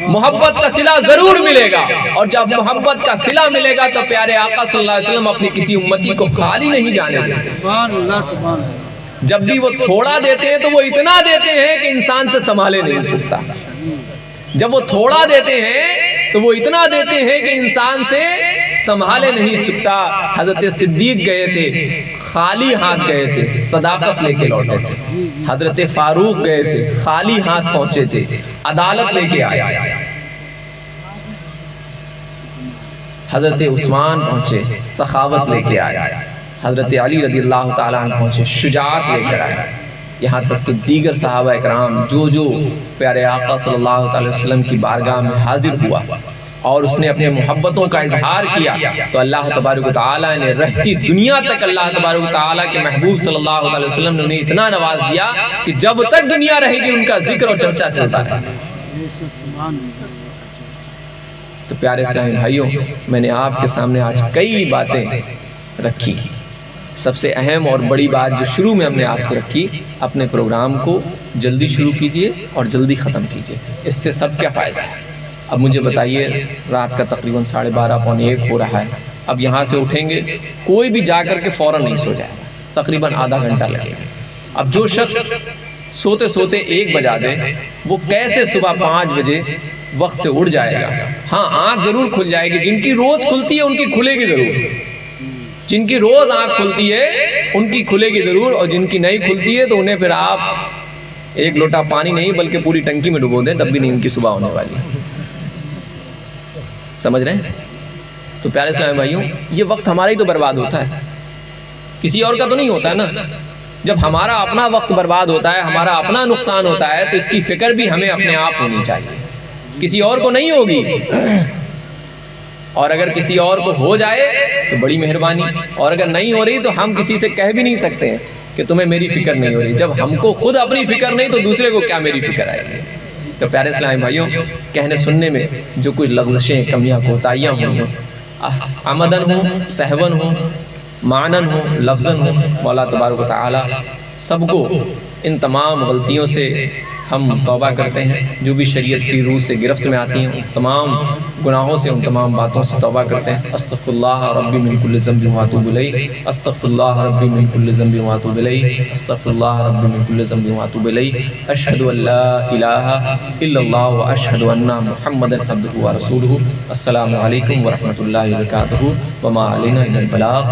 A: محبت کا صلہ ضرور ملے گا۔ اور جب محبت کا صلہ ملے گا تو پیارے آقا صلی اللہ علیہ وسلم اپنی کسی امتی کو خالی نہیں جانے دیتے۔ جب بھی وہ تھوڑا دیتے ہیں تو وہ اتنا دیتے ہیں کہ انسان سے سنبھالے نہیں چھوٹتا۔ جب وہ تھوڑا دیتے ہیں تو وہ اتنا دیتے ہیں کہ انسان سے سنبھالے نہیں چھپتا۔ حضرت صدیق گئے تھے، خالی ہاتھ گئے تھے، صداقت لے کے لوٹے تھے۔ حضرت فاروق گئے تھے، خالی ہاتھ پہنچے تھے، عدالت لے کے آیا۔ حضرت عثمان پہنچے، سخاوت لے کے آیا۔ حضرت علی رضی اللہ تعالیٰ عنہ پہنچے، شجاعت لے کر آیا۔ یہاں تک کہ دیگر صحابہ اکرام جو پیارے آقا صلی اللہ علیہ وسلم کی بارگاہ میں حاضر ہوا اور اس نے اپنے محبتوں کا اظہار کیا، تو اللہ تبارک و تعالیٰ نے رہتی دنیا تک اللہ تبارک و تعالیٰ کے محبوب صلی اللہ علیہ وسلم نے انہیں اتنا نواز دیا کہ جب تک دنیا رہے گی ان کا ذکر اور چرچا چلتا رہے۔ تو پیارے اسلامی بھائیوں، میں نے آپ کے سامنے آج کئی باتیں رکھی۔ سب سے اہم اور بڑی بات جو شروع میں ہم نے آپ کو رکھی، اپنے پروگرام کو جلدی شروع کیجئے اور جلدی ختم کیجئے۔ اس سے سب کیا فائدہ ہے؟ اب مجھے بتائیے، رات کا تقریباً 12:30 پونے 1 ہو رہا ہے۔ اب یہاں سے اٹھیں گے، کوئی بھی جا کر کے فوراً نہیں سو جائے گا، تقریباً آدھا گھنٹہ لگے گا۔ اب جو شخص سوتے سوتے 1 بجا دے، وہ کیسے صبح 5 بجے وقت سے اٹھ جائے گا؟ ہاں، آنکھ ضرور کھل جائے گی۔ جن کی روز کھلتی ہے ان کی کھلے گی ضرور، جن کی روز آنکھ کھلتی ہے ان کی کھلے گی ضرور، اور جن کی نہیں کھلتی ہے تو انہیں پھر آپ 1 لوٹا پانی نہیں بلکہ پوری ٹنکی میں ڈبو دیں، تب بھی نہیں ان کی صبح ہونے والی۔ سمجھ رہے ہیں؟ تو پیارے اسلامی بھائیوں، یہ وقت ہمارا ہی تو برباد ہوتا ہے، کسی اور کا تو نہیں ہوتا ہے نا۔ جب ہمارا اپنا وقت برباد ہوتا ہے، ہمارا اپنا نقصان ہوتا ہے، تو اس کی فکر بھی ہمیں اپنے آپ ہونی چاہیے، کسی اور کو نہیں ہوگی۔ اور اگر کسی اور کو ہو جائے تو بڑی مہربانی، اور اگر نہیں ہو رہی تو ہم کسی سے کہہ بھی نہیں سکتے ہیں کہ تمہیں میری فکر نہیں ہو رہی۔ جب ہم کو خود اپنی فکر نہیں تو دوسرے کو کیا میری فکر آئے گی؟ تو پیارے اسلامی بھائیوں، کہنے سننے میں جو کچھ لغزشیں، کمیاں، کوتاہیاں ہوئی ہیں، عمدن ہوں، سہون ہوں، معنن ہوں، لفظن ہوں، مولا تبارک و تعالی سب کو ان تمام غلطیوں سے ہم توبہ کرتے ہیں۔ جو بھی شریعت کی روح سے گرفت میں آتی ہیں، ان تمام گناہوں سے، ان تمام باتوں سے توبہ کرتے ہیں۔ استغفر اللہ ربی من کل ذنب واتوب الیہ، استغفر اللہ ربی من کل ذنب واتوب الیہ، استغفر اللہ ربی من کل ذنب واتوب الیہ، اشہد ان لا الہ الا اللہ واشہد ان محمدا عبدہ ورسولہ۔ السلام علیکم ورحمۃ اللہ وبرکاتہ، وما علینا الا البلاغ۔